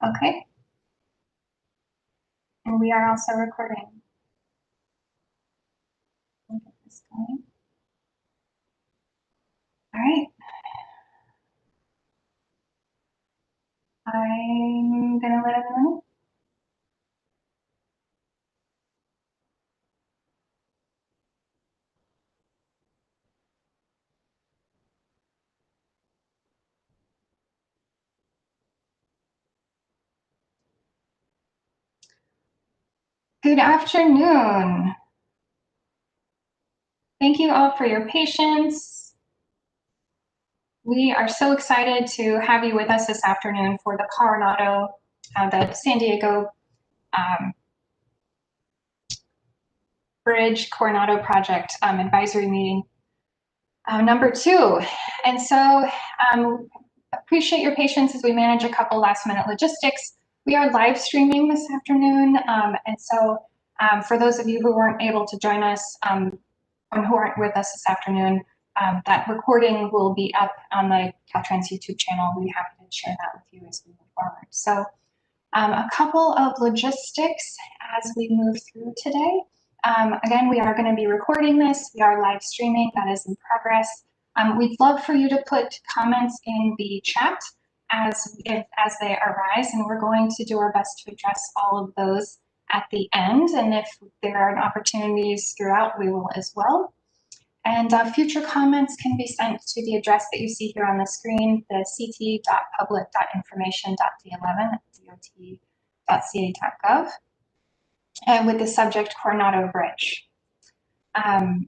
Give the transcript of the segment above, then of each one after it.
Okay. And we are also recording. Let me get this going. All right. I'm gonna let everyone know. Good afternoon. Thank you all for your patience. We are so excited to have you with us this afternoon for the Coronado, the San Diego Bridge Coronado Project advisory meeting number 2. And so appreciate your patience as we manage a couple last minute logistics. We are live streaming this afternoon. And so for those of you who weren't able to join us and who aren't with us this afternoon, that recording will be up on the Caltrans YouTube channel. We'll be happy to share that with you as we move forward. So a couple of logistics as we move through today. Again, we are going to be recording this. We are live streaming. That is in progress. We'd love for you to put comments in the chat as they arise, and we're going to do our best to address all of those at the end. And if there are opportunities throughout, we will as well. And future comments can be sent to the address that you see here on the screen, the ct.public.information.d11@dot.ca.gov, and with the subject Coronado Bridge. A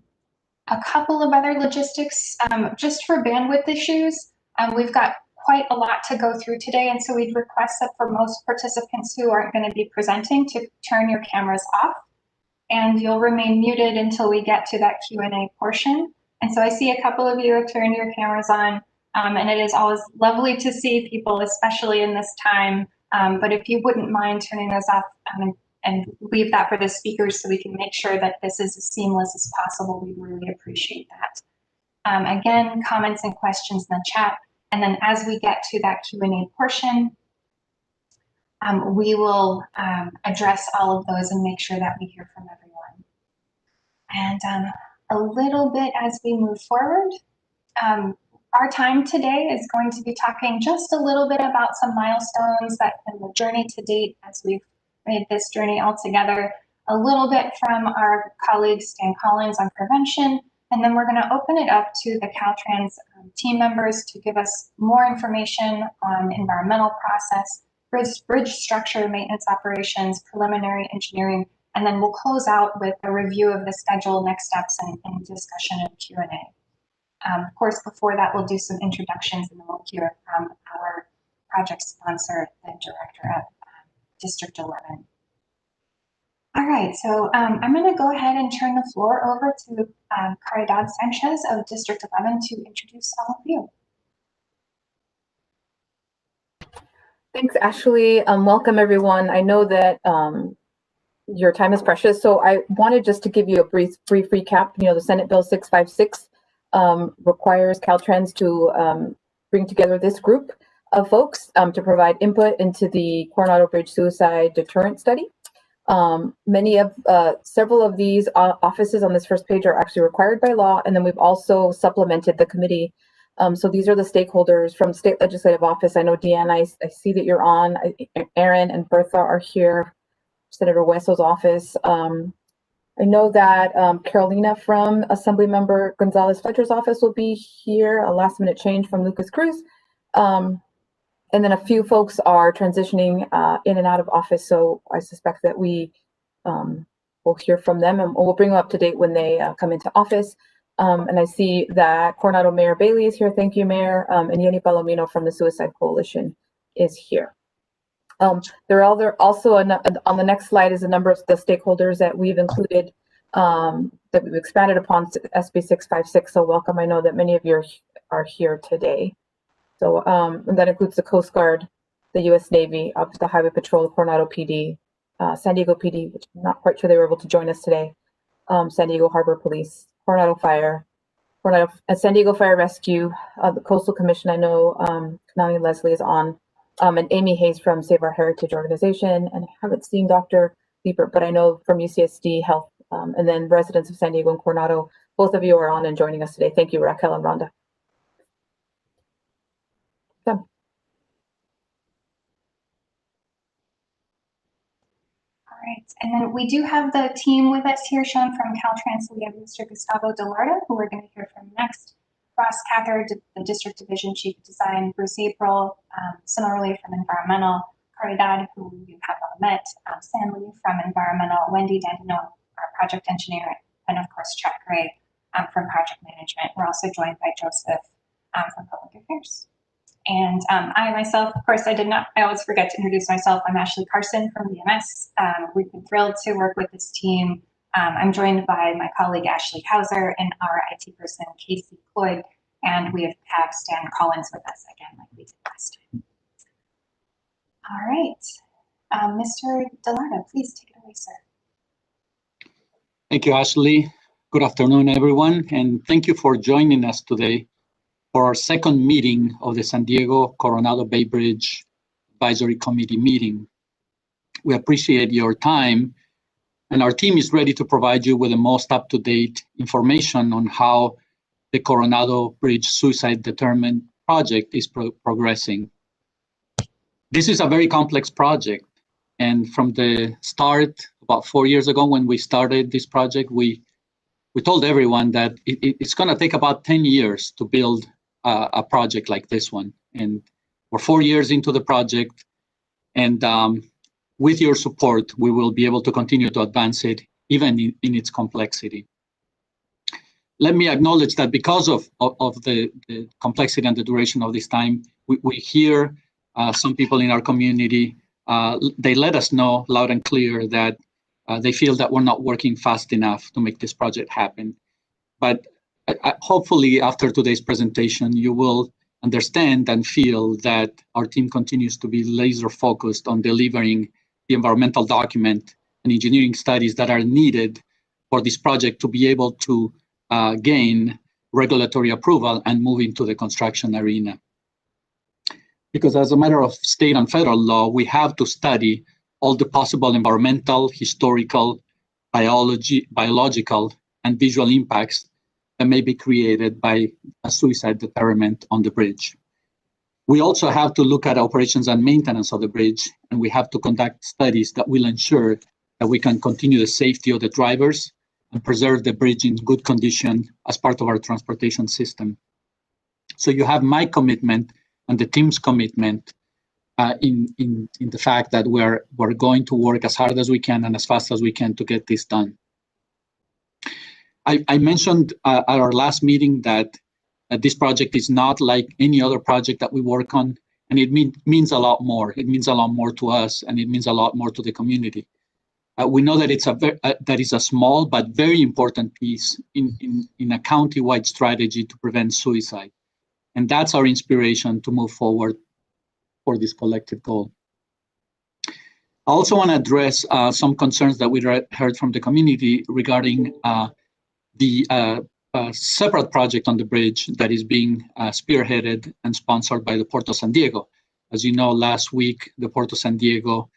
couple of other logistics, just for bandwidth issues, we've got quite a lot to go through today, and so we'd request that for most participants who aren't going to be presenting to turn your cameras off, and you'll remain muted until we get to that Q&A portion. And so I see a couple of you have turned your cameras on, and it is always lovely to see people, especially in this time. But if you wouldn't mind turning those off and leave that for the speakers so we can make sure that this is as seamless as possible, we really appreciate that. Again, comments and questions in the chat. And then as we get to that Q&A portion, we will address all of those and make sure that we hear from everyone. And a little bit as we move forward, our time today is going to be talking just a little bit about some milestones that in the journey to date as we've made this journey all together, a little bit from our colleague Stan Collins on prevention, and then we're going to open it up to the Caltrans team members to give us more information on environmental process, bridge structure, maintenance operations, preliminary engineering, and then we'll close out with a review of the schedule, next steps, and discussion and Q&A. Of course, before that, we'll do some introductions, and then we'll hear from our project sponsor, the director of District 11. All right, so I'm going to go ahead and turn the floor over to Caridad Sanchez of District 11 to introduce all of you. Thanks, Ashley. Welcome, everyone. I know that your time is precious, so I wanted just to give you a brief recap. You know, the Senate Bill 656 requires Caltrans to bring together this group of folks to provide input into the Coronado Bridge suicide deterrent study. Several of these offices on this first page are actually required by law, and then we've also supplemented the committee. So these are the stakeholders from State Legislative Office. I know, Deanne, I see that you're on. Aaron and Bertha are here, Senator Wesso's office. I know that Carolina from Assemblymember Gonzalez-Fletcher's office will be here, a last minute change from Lucas Cruz. And then a few folks are transitioning in and out of office, so I suspect that we will hear from them, and we'll bring them up to date when they come into office. And I see that Coronado Mayor Bailey is here. Thank you, Mayor. And Yenny Palomino from the Suicide Coalition is here. There are also on the next slide is a number of the stakeholders that we've included, that we've expanded upon SB 656. So welcome. I know that many of you are here today. So and that includes the Coast Guard, the U.S. Navy, the Highway Patrol, the Coronado PD, San Diego PD, which I'm not quite sure they were able to join us today, San Diego Harbor Police, Coronado Fire, San Diego Fire Rescue, the Coastal Commission. I know Kanani Leslie is on, and Amy Hayes from Save Our Heritage Organization. And I haven't seen Dr. Liebert, but I know from UCSD Health, and then residents of San Diego and Coronado. Both of you are on and joining us today. Thank you, Raquel and Rhonda. Come. All right, and then we do have the team with us here, shown from Caltrans. So we have Mr. Gustavo Delarda, who we're going to hear from next. Ross Cather, the District Division Chief of Design. Bruce April, similarly from Environmental. Caridad, who you have all met. Sam Lee from Environmental. Wendy Dandino, our Project Engineer. And of course, Chuck Gray from Project Management. We're also joined by Joseph from Public Affairs. And I myself, of course, I always forget to introduce myself. I'm Ashley Carson from BMS. We've been thrilled to work with this team. I'm joined by my colleague, Ashley Hauser, and our IT person, Casey Cloyd. And we have Stan Collins with us again, like we did last time. All right, Mr. Delarda, please take it away, sir. Thank you, Ashley. Good afternoon, everyone. And thank you for joining us today for our second meeting of the San Diego Coronado Bay Bridge Advisory Committee meeting. We appreciate your time, and our team is ready to provide you with the most up-to-date information on how the Coronado Bridge Suicide Deterrent project is progressing. This is a very complex project, and from the start, about 4 years ago when we started this project, we told everyone that it's going to take about 10 years to build a project like this one. And we're 4 years into the project, and with your support, we will be able to continue to advance it, even in its complexity. Let me acknowledge that because of the complexity and the duration of this time, we hear some people in our community, they let us know loud and clear that they feel that we're not working fast enough to make this project happen. But hopefully after today's presentation, you will understand and feel that our team continues to be laser focused on delivering the environmental document and engineering studies that are needed for this project to be able to gain regulatory approval and move into the construction arena. Because as a matter of state and federal law, we have to study all the possible environmental, historical, biological, and visual impacts that may be created by a suicide deterrent on the bridge. We also have to look at operations and maintenance of the bridge, and we have to conduct studies that will ensure that we can continue the safety of the drivers and preserve the bridge in good condition as part of our transportation system. So you have my commitment and the team's commitment in the fact that we're going to work as hard as we can and as fast as we can to get this done. I mentioned at our last meeting that this project is not like any other project that we work on, and it means a lot more. It means a lot more to us, and it means a lot more to the community. We know that that is a small but very important piece in a county-wide strategy to prevent suicide. And that's our inspiration to move forward for this collective goal. I also want to address some concerns that we heard from the community regarding the separate project on the bridge that is being spearheaded and sponsored by the Port of San Diego. As you know, last week, the Port of San Diego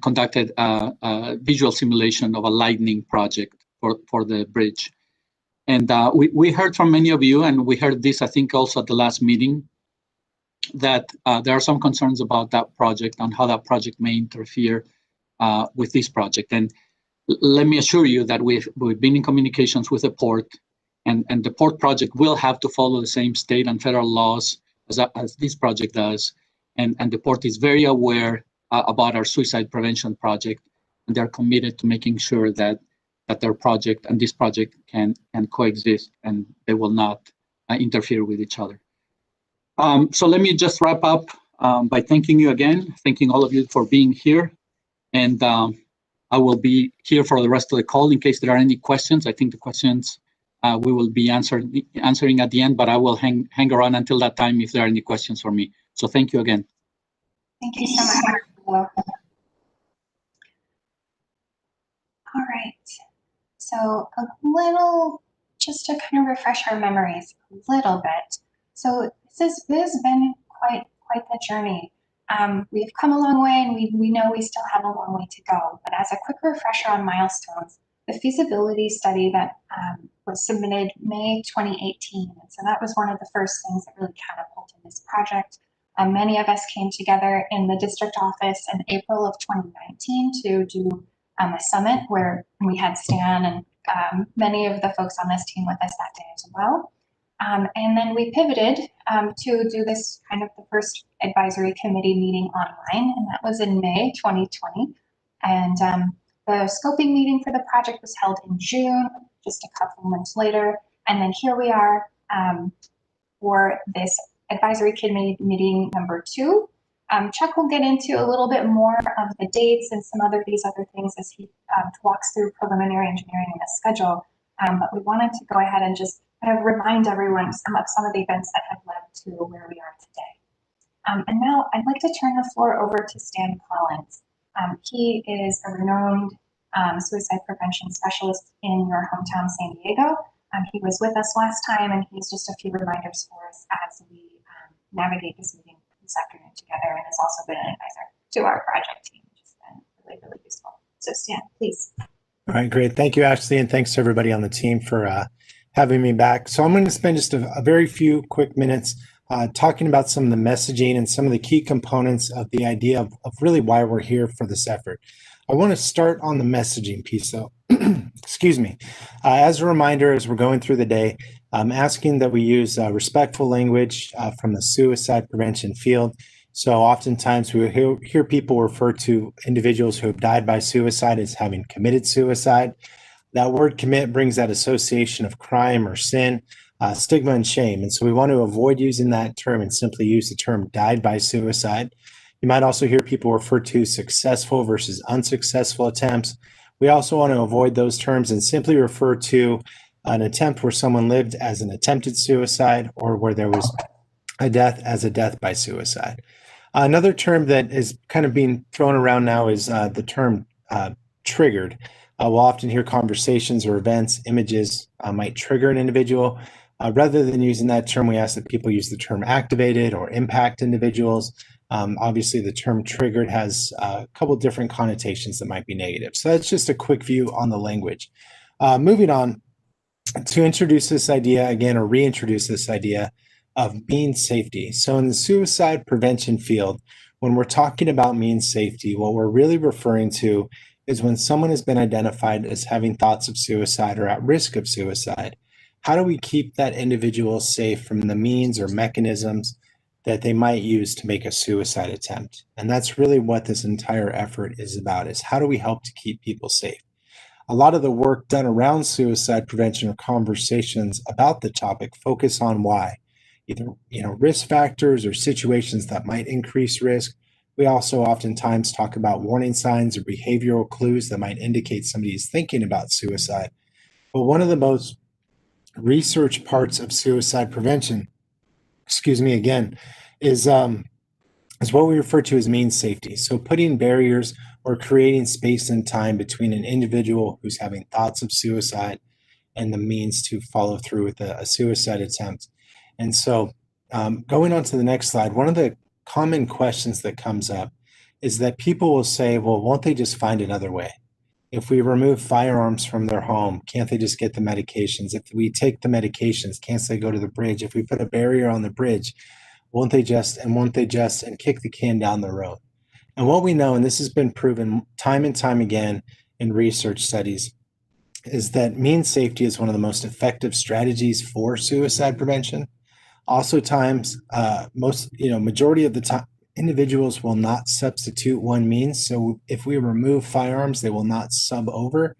conducted a visual simulation of a lightning project for the bridge. And we heard from many of you, and we heard this, I think, also at the last meeting, that there are some concerns about that project and how that project may interfere with this project. And let me assure you that we've been in communications with the port, and the port project will have to follow the same state and federal laws as this project does. And the port is very aware about our suicide prevention project, and they're committed to making sure that their project and this project can coexist, and they will not interfere with each other. So let me just wrap up by thanking you again, thanking all of you for being here. And I will be here for the rest of the call in case there are any questions. I think the questions we will be answering at the end, but I will hang around until that time if there are any questions for me. So thank you again. Thank you so much. All right. So just to kind of refresh our memories a little bit. So this has been quite the journey. We've come a long way, and we know we still have a long way to go. But as a quick refresher on milestones, the feasibility study that was submitted May 2018, and so that was one of the first things that really catapulted this project. Many of us came together in the district office in April of 2019 to do a summit where we had Stan and many of the folks on this team with us that day as well. And then we pivoted to do this kind of the first advisory committee meeting online, and that was in May 2020. And the scoping meeting for the project was held in June, just a couple months later. And then here we are for this advisory committee meeting number 2. Chuck will get into a little bit more of the dates and some these other things as he walks through preliminary engineering and the schedule. But we wanted to go ahead and just kind of remind everyone some of the events that have led to where we are today. And now I'd like to turn the floor over to Stan Collins. He is a renowned suicide prevention specialist in your hometown, San Diego. He was with us last time, and he's just a few reminders for us as we navigate this meeting this afternoon together, and has also been an advisor to our project team, which has been really, really useful. So Stan, please. All right, great. Thank you, Ashley, and thanks to everybody on the team for having me back. So I'm going to spend just a very few quick minutes talking about some of the messaging and some of the key components of the idea of really why we're here for this effort. I want to start on the messaging piece. So, excuse me. As a reminder, as we're going through the day, I'm asking that we use respectful language from the suicide prevention field. So oftentimes we hear people refer to individuals who have died by suicide as having committed suicide. That word commit brings that association of crime or sin, stigma and shame. And so we want to avoid using that term and simply use the term died by suicide. You might also hear people refer to successful versus unsuccessful attempts. We also want to avoid those terms and simply refer to an attempt where someone lived as an attempted suicide or where there was a death as a death by suicide. Another term that is kind of being thrown around now is the term triggered. We'll often hear conversations or events, images might trigger an individual. Rather than using that term, we ask that people use the term activated or impact individuals. Obviously, the term triggered has a couple different connotations that might be negative. So that's just a quick view on the language. Moving on to introduce this idea again, or reintroduce this idea of means safety. So in the suicide prevention field, when we're talking about means safety, what we're really referring to is when someone has been identified as having thoughts of suicide or at risk of suicide, how do we keep that individual safe from the means or mechanisms that they might use to make a suicide attempt? And that's really what this entire effort is about, is how do we help to keep people safe? A lot of the work done around suicide prevention or conversations about the topic focus on why. Either risk factors or situations that might increase risk. We also oftentimes talk about warning signs or behavioral clues that might indicate somebody is thinking about suicide. But one of the most researched parts of suicide prevention, is what we refer to as means safety. So putting barriers or creating space and time between an individual who's having thoughts of suicide and the means to follow through with a suicide attempt. And so going on to the next slide, one of the common questions that comes up is that people will say, well, won't they just find another way? If we remove firearms from their home, can't they just get the medications? If we take the medications, can't they go to the bridge? If we put a barrier on the bridge, won't they just and kick the can down the road? And what we know, and this has been proven time and time again in research studies, is that means safety is one of the most effective strategies for suicide prevention. Also times, majority of the time, individuals will not substitute one means. So if we remove firearms, they will not sub over.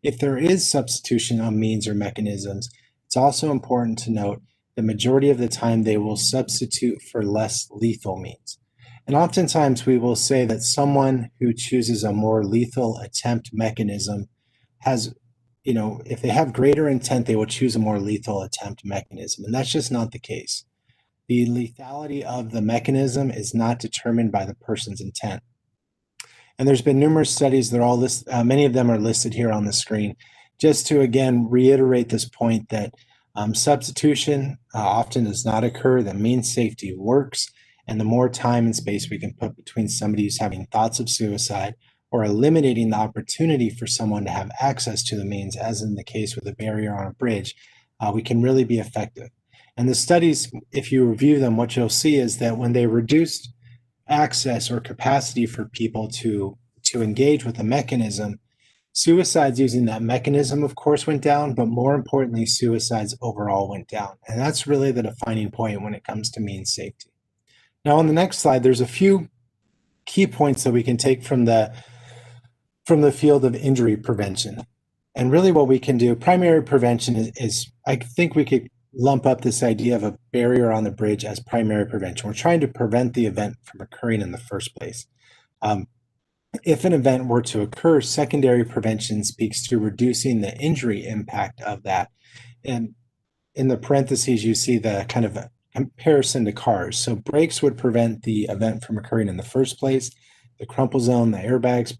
If there is substitution of means or mechanisms, it's also important to note the majority of the time they will substitute for less lethal means. And oftentimes we will say that someone who chooses a more lethal attempt mechanism has, if they have greater intent, they will choose a more lethal attempt mechanism. And that's just not the case. The lethality of the mechanism is not determined by the person's intent. And there's been numerous studies, they're all many of them are listed here on the screen, just to again reiterate this point that substitution often does not occur, that means safety works, And the more time and space we can put between somebody who's having thoughts of suicide or eliminating the opportunity for someone to have access to the means, as in the case with a barrier on a bridge, we can really be effective. And the studies, if you review them, what you'll see is that when they reduced access or capacity for people to engage with a mechanism, suicides using that mechanism, of course, went down, but more importantly, suicides overall went down. And that's really the defining point when it comes to means safety. Now, on the next slide, there's a few key points that we can take from the field of injury prevention. And really what we can do, primary prevention is I think we could lump up this idea of a barrier on the bridge as primary prevention. We're trying to prevent the event from occurring in the first place. If an event were to occur, secondary prevention speaks to reducing the injury impact of that. And in the parentheses, you see the kind of comparison to cars. So brakes would prevent the event from occurring in the first place. The crumple zone, the airbags,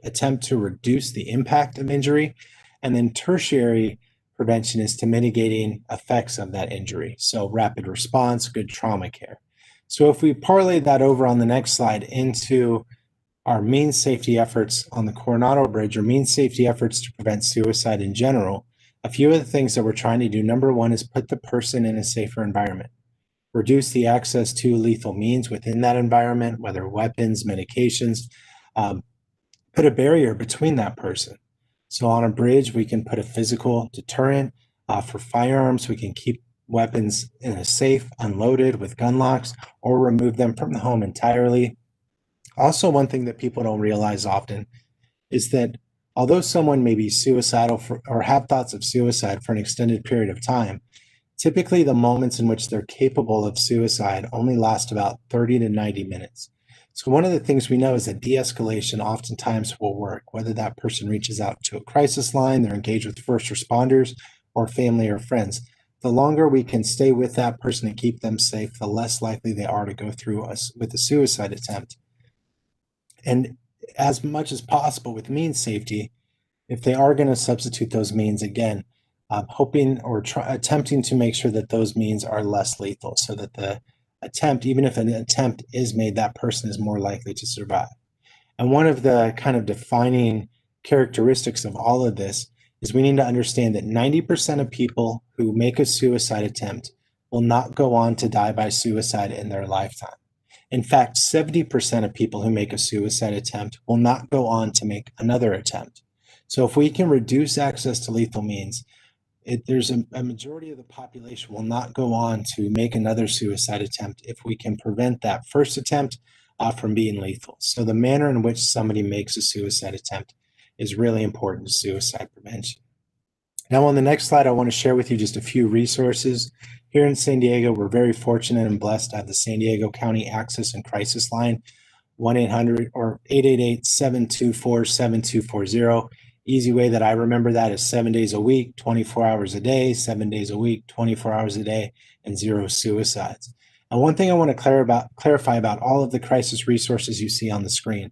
attempt to reduce the impact of injury. And then tertiary prevention is to mitigating effects of that injury. So rapid response, good trauma care. So if we parlay that over on the next slide into our means safety efforts on the Coronado Bridge, or means safety efforts to prevent suicide in general, a few of the things that we're trying to do, number one, is put the person in a safer environment. Reduce the access to lethal means within that environment, whether weapons, medications, put a barrier between that person. So on a bridge, we can put a physical deterrent. For firearms, we can keep weapons in a safe, unloaded with gun locks, or remove them from the home entirely. Also, one thing that people don't realize often is that although someone may be suicidal or have thoughts of suicide for an extended period of time, typically the moments in which they're capable of suicide only last about 30 to 90 minutes. So one of the things we know is that de-escalation oftentimes will work, whether that person reaches out to a crisis line, they're engaged with first responders or family or friends. The longer we can stay with that person and keep them safe, the less likely they are to go through us with a suicide attempt. And as much as possible with means safety, if they are going to substitute those means, again, hoping or attempting to make sure that those means are less lethal, so that the attempt, even if an attempt is made, that person is more likely to survive. And one of the kind of defining characteristics of all of this is we need to understand that 90% of people who make a suicide attempt will not go on to die by suicide in their lifetime. In fact, 70% of people who make a suicide attempt will not go on to make another attempt. So if we can reduce access to lethal means, there's a majority of the population will not go on to make another suicide attempt if we can prevent that first attempt from being lethal. So the manner in which somebody makes a suicide attempt is really important to suicide prevention. Now on the next slide, I want to share with you just a few resources. Here in San Diego, we're very fortunate and blessed to have the San Diego County Access and Crisis Line, 1-800 or 888-724-7240. Easy way that I remember that is 7 days a week, 24 hours a day, 7 days a week, 24 hours a day, and 0 suicides. And one thing I want to clarify about all of the crisis resources you see on the screen.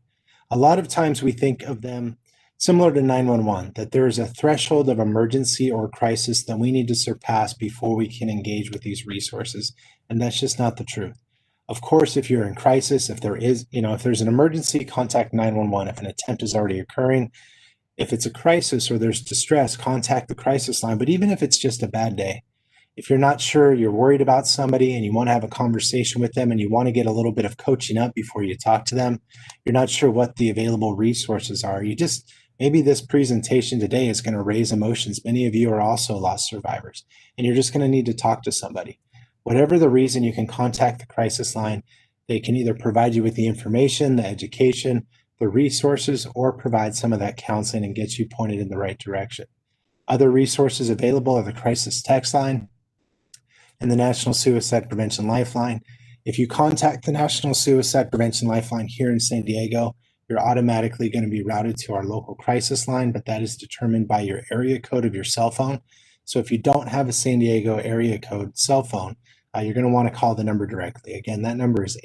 A lot of times we think of them similar to 911, that there is a threshold of emergency or crisis that we need to surpass before we can engage with these resources. And that's just not the truth. Of course, if you're in crisis, if there's an emergency, contact 911. If an attempt is already occurring, if it's a crisis or there's distress, contact the crisis line. But even if it's just a bad day, if you're not sure, you're worried about somebody and you want to have a conversation with them and you want to get a little bit of coaching up before you talk to them, you're not sure what the available resources are. Maybe this presentation today is going to raise emotions. Many of you are also loss survivors, and you're just going to need to talk to somebody. Whatever the reason, you can contact the crisis line. They can either provide you with the information, the education, the resources, or provide some of that counseling and get you pointed in the right direction. Other resources available are the crisis text line and the National Suicide Prevention Lifeline. If you contact the National Suicide Prevention Lifeline here in San Diego, you're automatically going to be routed to our local crisis line, but that is determined by your area code of your cell phone. So if you don't have a San Diego area code cell phone, you're going to want to call the number directly. Again, that number is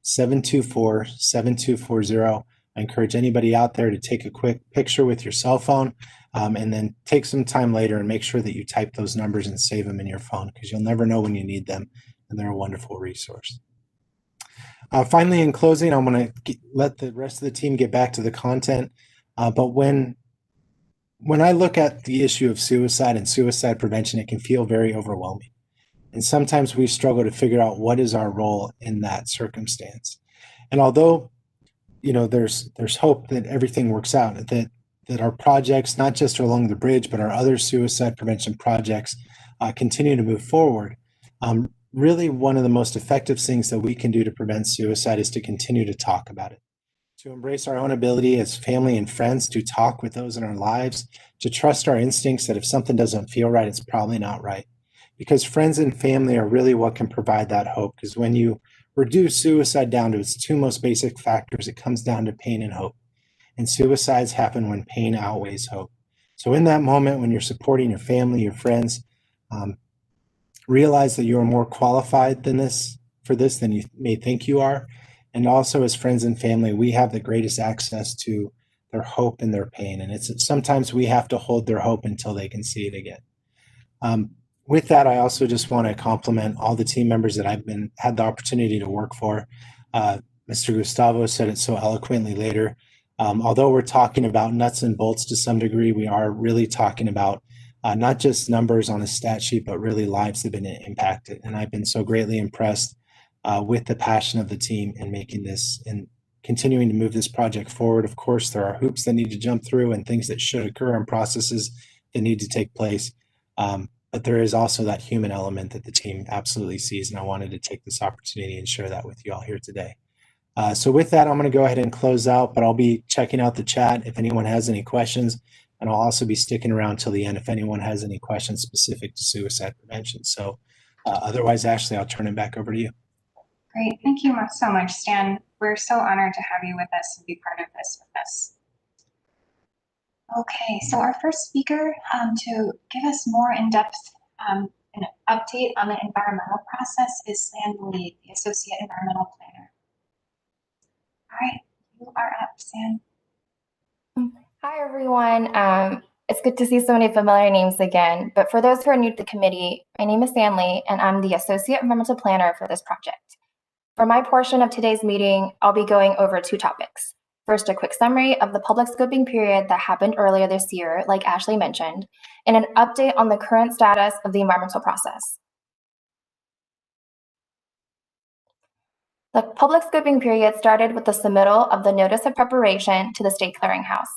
888-724-7240. I encourage anybody out there to take a quick picture with your cell phone and then take some time later and make sure that you type those numbers and save them in your phone, because you'll never know when you need them, and they're a wonderful resource. Finally, in closing, I'm going to let the rest of the team get back to the content. But when I look at the issue of suicide and suicide prevention, it can feel very overwhelming. And sometimes we struggle to figure out what is our role in that circumstance. And although, there's hope that everything works out, that our projects, not just along the bridge, but our other suicide prevention projects continue to move forward. Really, one of the most effective things that we can do to prevent suicide is to continue to talk about it, to embrace our own ability as family and friends to talk with those in our lives, to trust our instincts that if something doesn't feel right, it's probably not right. Because friends and family are really what can provide that hope. Because when you reduce suicide down to its two most basic factors, it comes down to pain and hope. And suicides happen when pain outweighs hope. So in that moment, when you're supporting your family, your friends, realize that you are more qualified than this than you may think you are. And also as friends and family, we have the greatest access to their hope and their pain. And it's sometimes we have to hold their hope until they can see it again. With that, I also just want to compliment all the team members that I've had the opportunity to work for. Mr. Gustavo said it so eloquently later. Although we're talking about nuts and bolts to some degree, we are really talking about not just numbers on a stat sheet, but really lives have been impacted. And I've been so greatly impressed with the passion of the team in making this and continuing to move this project forward. Of course, there are hoops that need to jump through and things that should occur and processes that need to take place. But there is also that human element that the team absolutely sees. And I wanted to take this opportunity and share that with you all here today. So with that, I'm going to go ahead and close out, but I'll be checking out the chat if anyone has any questions. And I'll also be sticking around till the end if anyone has any questions specific to suicide prevention. So otherwise, Ashley, I'll turn it back over to you. Great. Thank you so much, Stan. We're so honored to have you with us and be part of this with us. Okay, so our first speaker to give us more in-depth an update on the environmental process is Stan Lee, the Associate Environmental Planner. All right, you are up, Stan. Hi, everyone. It's good to see so many familiar names again. But for those who are new to the committee, my name is Stan Lee, and I'm the Associate Environmental Planner for this project. For my portion of today's meeting, I'll be going over two topics. First, a quick summary of the public scoping period that happened earlier this year, like Ashley mentioned, and an update on the current status of the environmental process. The public scoping period started with the submittal of the Notice of Preparation to the State Clearinghouse.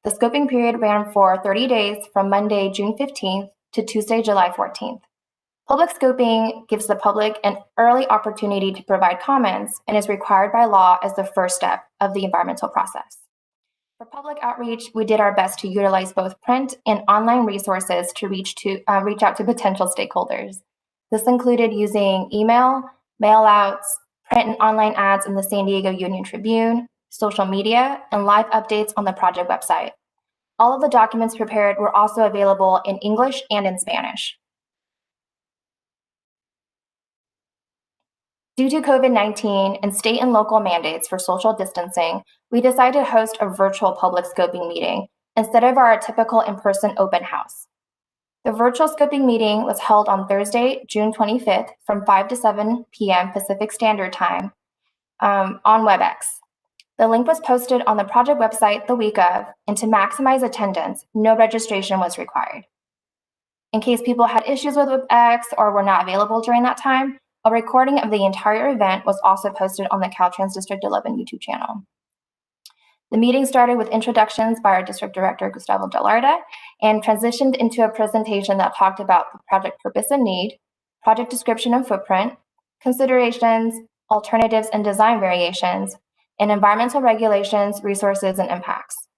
The scoping period ran for 30 days from Monday, June 15th to Tuesday, July 14th. Public scoping gives the public an early opportunity to provide comments and is required by law as the first step of the environmental process. For public outreach, we did our best to utilize both print and online resources to reach out to potential stakeholders. This included using email, mail-outs, print and online ads in the San Diego Union Tribune, social media, and live updates on the project website. All of the documents prepared were also available in English and in Spanish. Due to COVID-19 and state and local mandates for social distancing, we decided to host a virtual public scoping meeting instead of our typical in-person open house. The virtual scoping meeting was held on Thursday, June 25th from 5 to 7 p.m. Pacific Standard Time on WebEx. The link was posted on the project website the week of, and to maximize attendance, no registration was required. In case people had issues with WebEx or were not available during that time, a recording of the entire event was also posted on the Caltrans District 11 YouTube channel. The meeting started with introductions by our District Director, Gustavo Delarda, and transitioned into a presentation that talked about the project purpose and need, project description and footprint, considerations, alternatives and design variations, and environmental regulations, resources, and impacts.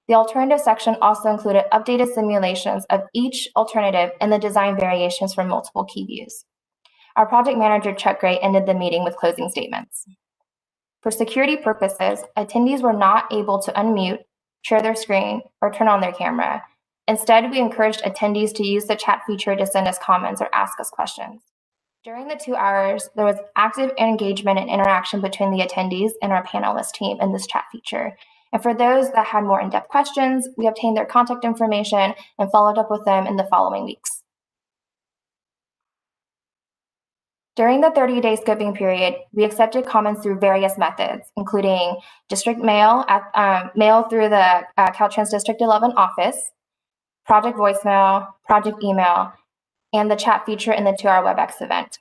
The alternative section also included updated simulations of each alternative and the design variations for multiple key views. Our project manager, Chuck Gray, ended the meeting with closing statements. For security purposes, attendees were not able to unmute, share their screen, or turn on their camera. Instead, we encouraged attendees to use the chat feature to send us comments or ask us questions. During the 2 hours, there was active engagement and interaction between the attendees and our panelist team in this chat feature. And for those that had more in-depth questions, we obtained their contact information and followed up with them in the following weeks. During the 30-day scoping period, we accepted comments through various methods, including district mail, mail through the Caltrans District 11 office, project voicemail, project email, and the chat feature in the 2-hour WebEx event.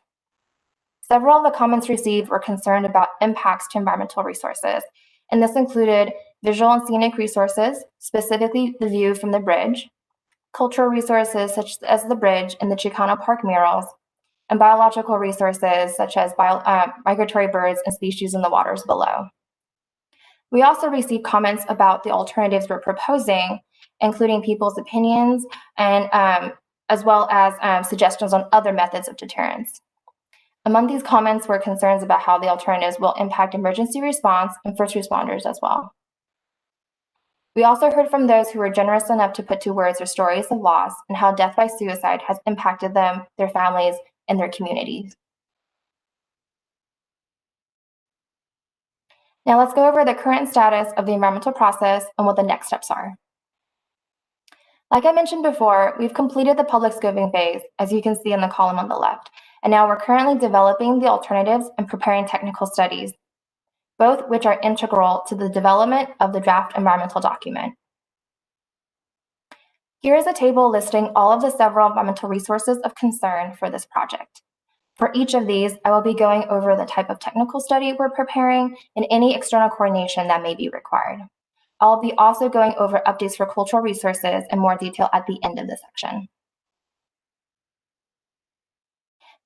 Several of the comments received were concerned about impacts to environmental resources, and this included visual and scenic resources, specifically the view from the bridge, cultural resources such as the bridge and the Chicano Park murals, and biological resources such as migratory birds and species in the waters below. We also received comments about the alternatives we're proposing, including people's opinions and as well as suggestions on other methods of deterrence. Among these comments were concerns about how the alternatives will impact emergency response and first responders as well. We also heard from those who were generous enough to put to words their stories of loss and how death by suicide has impacted them, their families, and their communities. Now let's go over the current status of the environmental process and what the next steps are. Like I mentioned before, we've completed the public scoping phase, as you can see in the column on the left, and now we're currently developing the alternatives and preparing technical studies, both which are integral to the development of the draft environmental document. Here is a table listing all of the several environmental resources of concern for this project. For each of these, I will be going over the type of technical study we're preparing and any external coordination that may be required. I'll be also going over updates for cultural resources in more detail at the end of the section.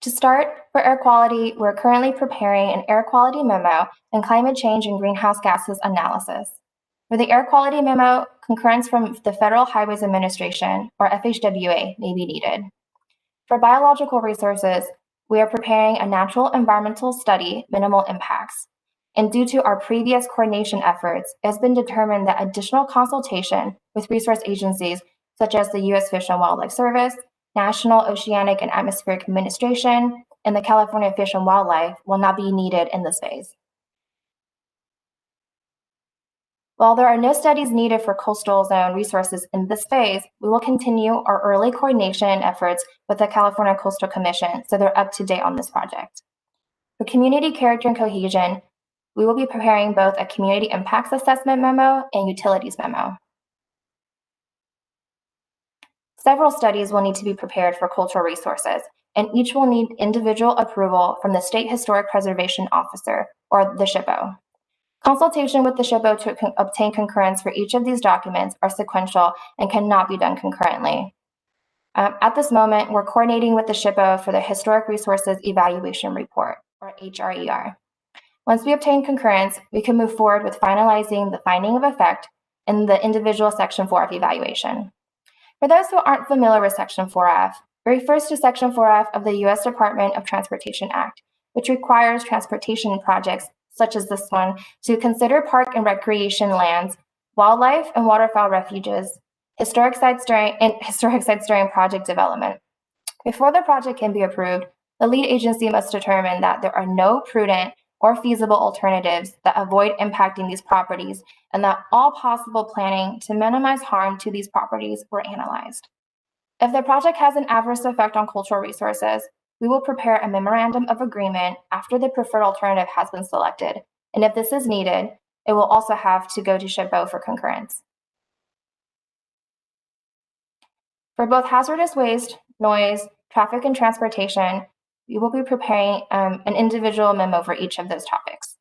To start, for air quality, we're currently preparing an air quality memo and climate change and greenhouse gases analysis. For the air quality memo, concurrence from the Federal Highways Administration, or FHWA, may be needed. For biological resources, we are preparing a natural environmental study, minimal impacts. And due to our previous coordination efforts, it has been determined that additional consultation with resource agencies such as the U.S. Fish and Wildlife Service, National Oceanic and Atmospheric Administration, and the California Fish and Wildlife will not be needed in this phase. While there are no studies needed for coastal zone resources in this phase, we will continue our early coordination efforts with the California Coastal Commission so they're up to date on this project. For community character and cohesion, we will be preparing both a community impacts assessment memo and utilities memo. Several studies will need to be prepared for cultural resources, and each will need individual approval from the State Historic Preservation Officer, or the SHPO. Consultation with the SHPO to obtain concurrence for each of these documents are sequential and cannot be done concurrently. At this moment, we're coordinating with the SHPO for the Historic Resources Evaluation Report, or HRER. Once we obtain concurrence, we can move forward with finalizing the finding of effect in the individual Section 4F evaluation. For those who aren't familiar with Section 4F, it refers to Section 4F of the U.S. Department of Transportation Act, which requires transportation projects such as this one to consider park and recreation lands, wildlife and waterfowl refuges, historic sites during project development. Before the project can be approved, the lead agency must determine that there are no prudent or feasible alternatives that avoid impacting these properties and that all possible planning to minimize harm to these properties were analyzed. If the project has an adverse effect on cultural resources, we will prepare a memorandum of agreement after the preferred alternative has been selected, and if this is needed, it will also have to go to SHPO for concurrence. For both hazardous waste, noise, traffic, and transportation, we will be preparing an individual memo for each of those topics.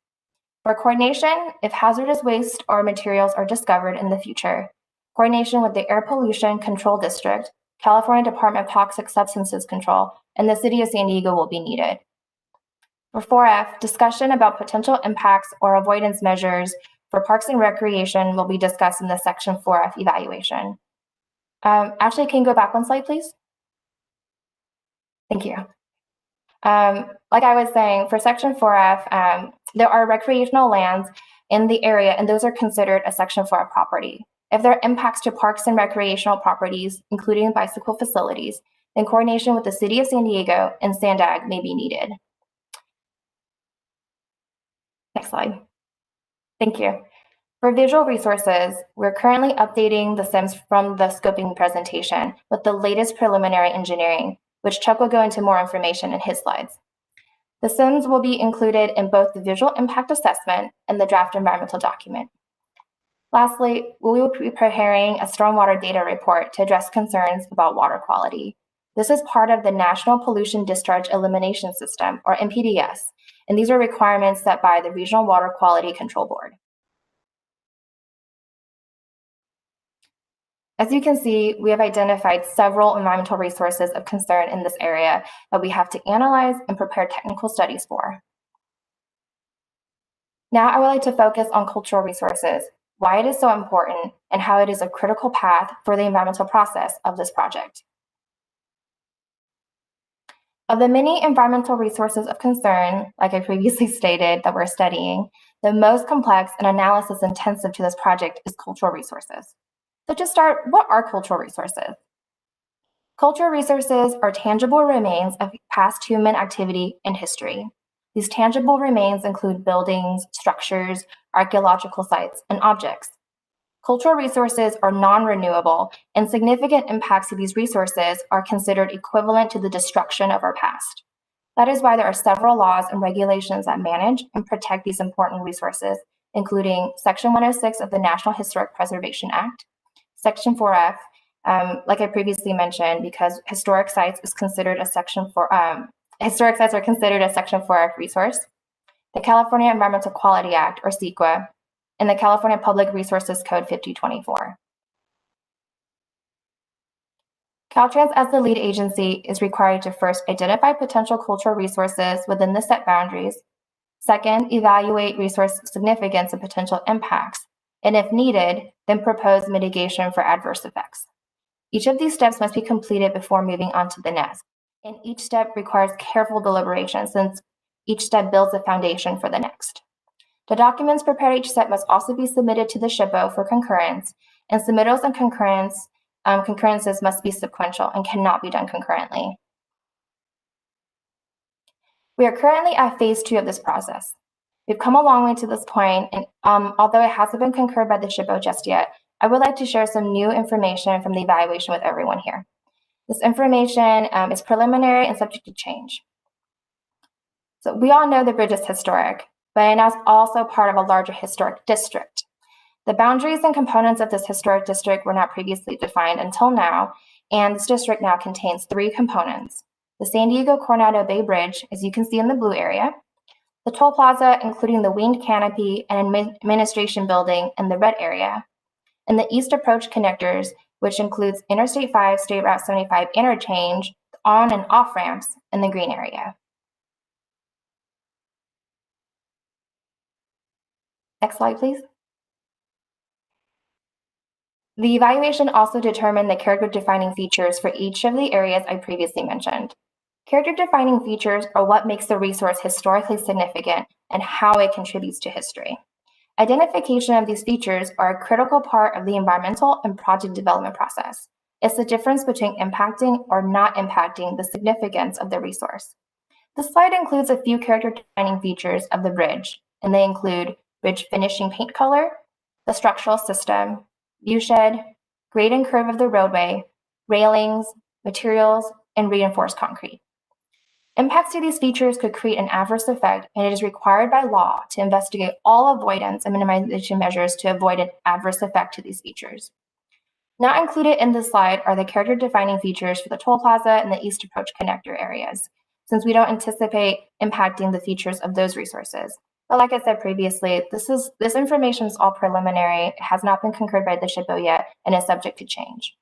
For coordination, if hazardous waste or materials are discovered in the future, coordination with the Air Pollution Control District, California Department of Toxic Substances Control, and the City of San Diego will be needed. For 4F, discussion about potential impacts or avoidance measures for parks and recreation will be discussed in the Section 4F evaluation. Ashley, can you go back one slide, please? Thank you. Like I was saying, for Section 4F, there are recreational lands in the area, and those are considered a Section 4F property. If there are impacts to parks and recreational properties, including bicycle facilities, then coordination with the City of San Diego and SANDAG may be needed. Next slide. Thank you. For visual resources, we're currently updating the SIMs from the scoping presentation with the latest preliminary engineering, which Chuck will go into more information in his slides. The SIMs will be included in both the visual impact assessment and the draft environmental document. Lastly, we will be preparing a stormwater data report to address concerns about water quality. This is part of the National Pollution Discharge Elimination System, or NPDES, and these are requirements set by the Regional Water Quality Control Board. As you can see, we have identified several environmental resources of concern in this area that we have to analyze and prepare technical studies for. Now I would like to focus on cultural resources, why it is so important, and how it is a critical path for the environmental process of this project. Of the many environmental resources of concern, like I previously stated, that we're studying, the most complex and analysis intensive to this project is cultural resources. So to start, what are cultural resources? Cultural resources are tangible remains of past human activity and history. These tangible remains include buildings, structures, archaeological sites, and objects. Cultural resources are non-renewable, and significant impacts to these resources are considered equivalent to the destruction of our past. That is why there are several laws and regulations that manage and protect these important resources, including Section 106 of the National Historic Preservation Act, Section 4F, like I previously mentioned, because historic sites is considered a historic sites are considered a Section 4F resource, the California Environmental Quality Act, or CEQA, and the California Public Resources Code 5024. Caltrans, as the lead agency, is required to first identify potential cultural resources within the set boundaries, second, evaluate resource significance and potential impacts, and if needed, then propose mitigation for adverse effects. Each of these steps must be completed before moving on to the next, and each step requires careful deliberation since each step builds a foundation for the next. The documents prepared each step must also be submitted to the SHPO for concurrence, and submittals and concurrences must be sequential and cannot be done concurrently. We are currently at phase 2 of this process. We've come a long way to this point, and although it hasn't been concurred by the SHPO just yet, I would like to share some new information from the evaluation with everyone here. This information is preliminary and subject to change. So we all know the bridge is historic, but it is also part of a larger historic district. The boundaries and components of this historic district were not previously defined until now, and this district now contains 3 components: the San Diego Coronado Bay Bridge, as you can see in the blue area, the toll plaza, including the winged canopy and administration building in the red area, and the east approach connectors, which includes Interstate 5, State Route 75 interchange, on and off ramps in the green area. Next slide, please. The evaluation also determined the character-defining features for each of the areas I previously mentioned. Character-defining features are what makes the resource historically significant and how it contributes to history. Identification of these features are a critical part of the environmental and project development process. It's the difference between impacting or not impacting the significance of the resource. This slide includes a few character-defining features of the bridge, and they include bridge finishing paint color, the structural system, viewshed, grade and curve of the roadway, railings, materials, and reinforced concrete. Impacts to these features could create an adverse effect, and it is required by law to investigate all avoidance and minimization measures to avoid an adverse effect to these features. Not included in this slide are the character-defining features for the toll plaza and the east approach connector areas, since we don't anticipate impacting the features of those resources. But like I said previously, this information is all preliminary, it has not been concurred by the SHPO yet, and is subject to change.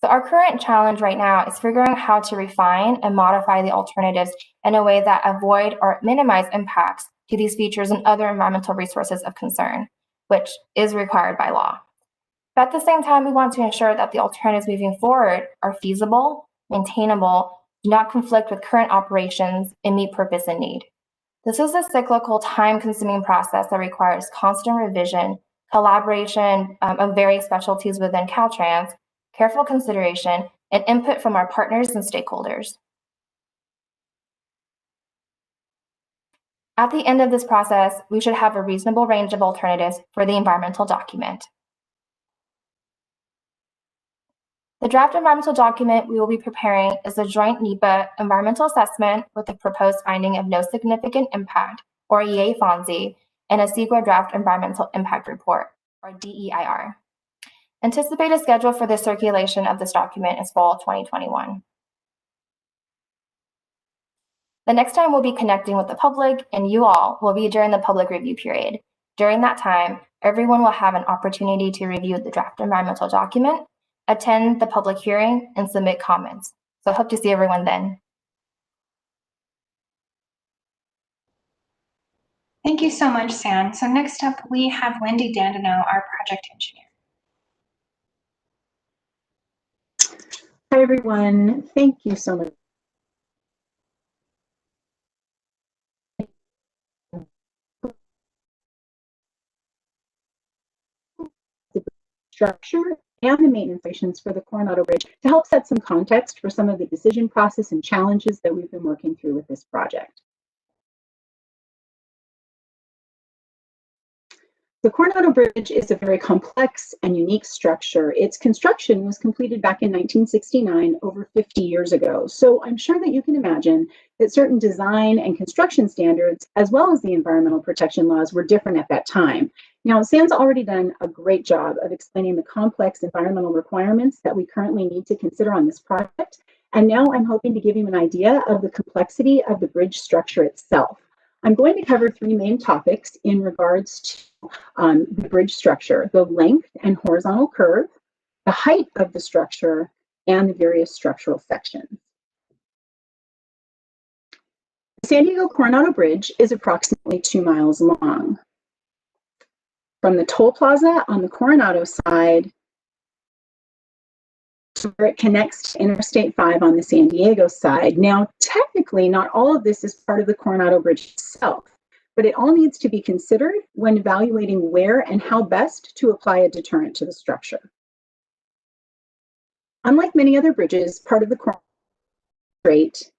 So our current challenge right now is figuring out how to refine and modify the alternatives in a way that avoid or minimize impacts to these features and other environmental resources of concern, which is required by law. But at the same time, we want to ensure that the alternatives moving forward are feasible, maintainable, do not conflict with current operations, and meet purpose and need. This is a cyclical, time-consuming process that requires constant revision, collaboration of various specialties within Caltrans, careful consideration, and input from our partners and stakeholders. At the end of this process, we should have a reasonable range of alternatives for the environmental document. The draft environmental document we will be preparing is a joint NEPA environmental assessment with a proposed finding of no significant impact, or EA-FONSI, and a CEQA draft environmental impact report, or DEIR. Anticipated schedule for the circulation of this document is fall 2021. The next time we'll be connecting with the public and you all will be during the public review period. During that time, everyone will have an opportunity to review the draft environmental document, attend the public hearing, and submit comments. So I hope to see everyone then. Thank you so much, San. So next up, we have Wendy Dandino, our project engineer. Hi, everyone. Thank you so much. The structure and the maintenance operations for the Coronado Bridge to help set some context for some of the decision process and challenges that we've been working through with this project. The Coronado Bridge is a very complex and unique structure. Its construction was completed back in 1969, over 50 years ago. So I'm sure that you can imagine that certain design and construction standards, as well as the environmental protection laws, were different at that time. Now, Sam's already done a great job of explaining the complex environmental requirements that we currently need to consider on this project. And now I'm hoping to give you an idea of the complexity of the bridge structure itself. I'm going to cover three main topics in regards to the bridge structure: the length and horizontal curve, the height of the structure, and the various structural sections. The San Diego Coronado Bridge is approximately 2 miles long. From the toll plaza on the Coronado side to where it connects to Interstate 5 on the San Diego side. Now, technically, not all of this is part of the Coronado Bridge itself, but it all needs to be considered when evaluating where and how best to apply a deterrent to the structure. Unlike many other bridges, part of the Coronado straight,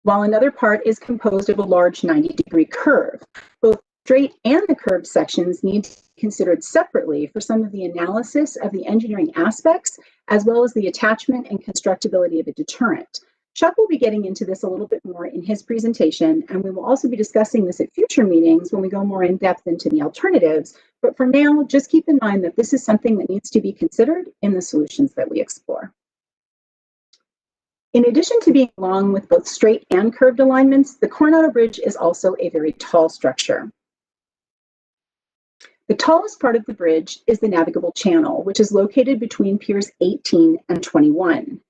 while another part is composed of a large 90-degree curve. Both straight and the curved sections need to be considered separately for some of the analysis of the engineering aspects, as well as the attachment and constructability of a deterrent. Chuck will be getting into this a little bit more in his presentation, and we will also be discussing this at future meetings when we go more in depth into the alternatives. But for now, just keep in mind that this is something that needs to be considered in the solutions that we explore. In addition to being long with both straight and curved alignments, the Coronado Bridge is also a very tall structure. The tallest part of the bridge is the navigable channel, which is located between piers 18 and 21.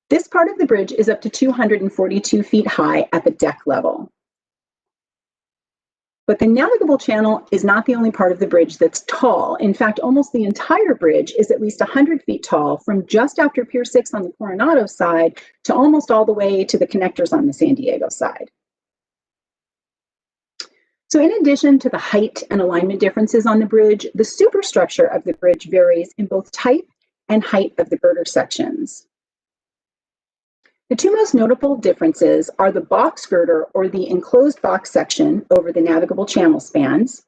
This part of the bridge is up to 242 feet high at the deck level. But the navigable channel is not the only part of the bridge that's tall. In fact, almost the entire bridge is at least 100 feet tall, from just after Pier 6 on the Coronado side to almost all the way to the connectors on the San Diego side. So in addition to the height and alignment differences on the bridge, the superstructure of the bridge varies in both type and height of the girder sections. The two most notable differences are the box girder, or the enclosed box section over the navigable channel spans,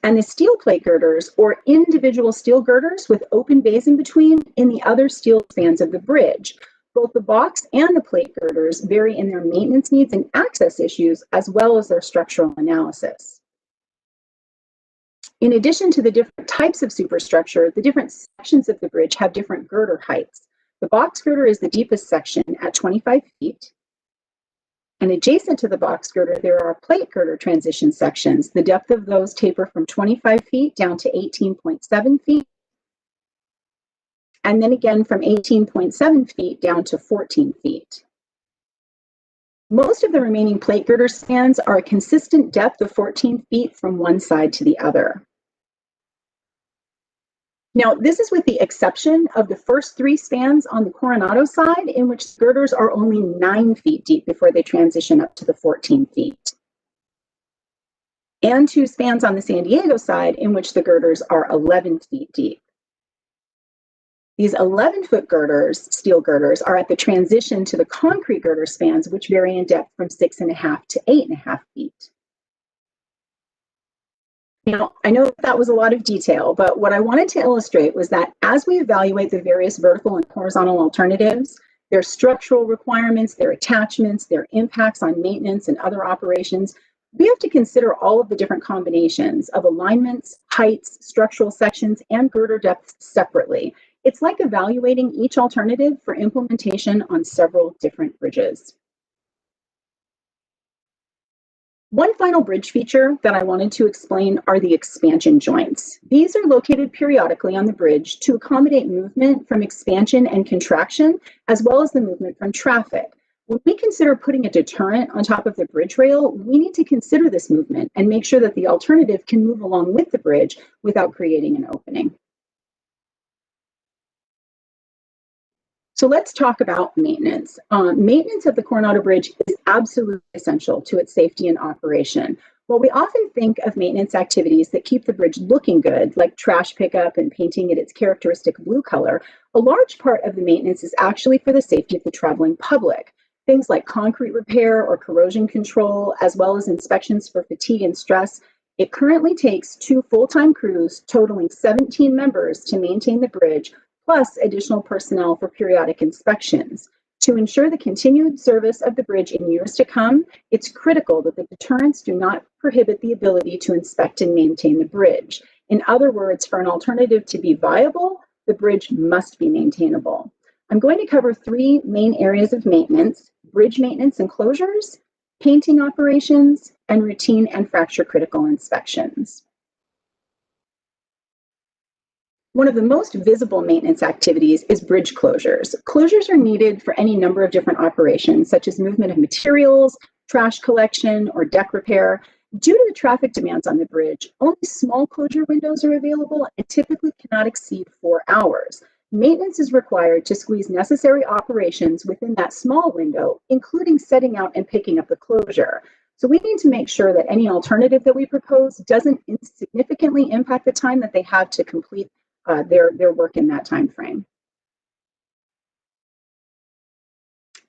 and the steel plate girders, or individual steel girders with open bays in between, in the other steel spans of the bridge. Both the box and the plate girders vary in their maintenance needs and access issues, as well as their structural analysis. In addition to the different types of superstructure, the different sections of the bridge have different girder heights. The box girder is the deepest section at 25 feet. And adjacent to the box girder, there are plate girder transition sections. The depth of those taper from 25 feet down to 18.7 feet. And then again from 18.7 feet down to 14 feet. Most of the remaining plate girder spans are a consistent depth of 14 feet from one side to the other. Now, this is with the exception of the first three spans on the Coronado side, in which girders are only 9 feet deep before they transition up to the 14 feet. And 2 spans on the San Diego side, in which the girders are 11 feet deep. These 11-foot girders, steel girders, are at the transition to the concrete girder spans, which vary in depth from 6.5 to 8.5 feet. I know that was a lot of detail, but what I wanted to illustrate was that as we evaluate the various vertical and horizontal alternatives, their structural requirements, their attachments, their impacts on maintenance and other operations, we have to consider all of the different combinations of alignments, heights, structural sections, and girder depths separately. It's like evaluating each alternative for implementation on several different bridges. One final bridge feature that I wanted to explain are the expansion joints. These are located periodically on the bridge to accommodate movement from expansion and contraction, as well as the movement from traffic. When we consider putting a deterrent on top of the bridge rail, we need to consider this movement and make sure that the alternative can move along with the bridge without creating an opening. So let's talk about maintenance. Maintenance of the Coronado Bridge is absolutely essential to its safety and operation. While we often think of maintenance activities that keep the bridge looking good, like trash pickup and painting it its characteristic blue color, a large part of the maintenance is actually for the safety of the traveling public. Things like concrete repair or corrosion control, as well as inspections for fatigue and stress. It currently takes 2 full-time crews totaling 17 members to maintain the bridge, plus additional personnel for periodic inspections. To ensure the continued service of the bridge in years to come, it's critical that the deterrents do not prohibit the ability to inspect and maintain the bridge. In other words, for an alternative to be viable, the bridge must be maintainable. I'm going to cover 3 main areas of maintenance: bridge maintenance and closures, painting operations, and routine and fracture critical inspections. One of the most visible maintenance activities is bridge closures. Closures are needed for any number of different operations, such as movement of materials, trash collection, or deck repair. Due to the traffic demands on the bridge, only small closure windows are available and typically cannot exceed 4 hours. Maintenance is required to squeeze necessary operations within that small window, including setting out and picking up the closure. So we need to make sure that any alternative that we propose doesn't significantly impact the time that they have to complete their work in that time frame.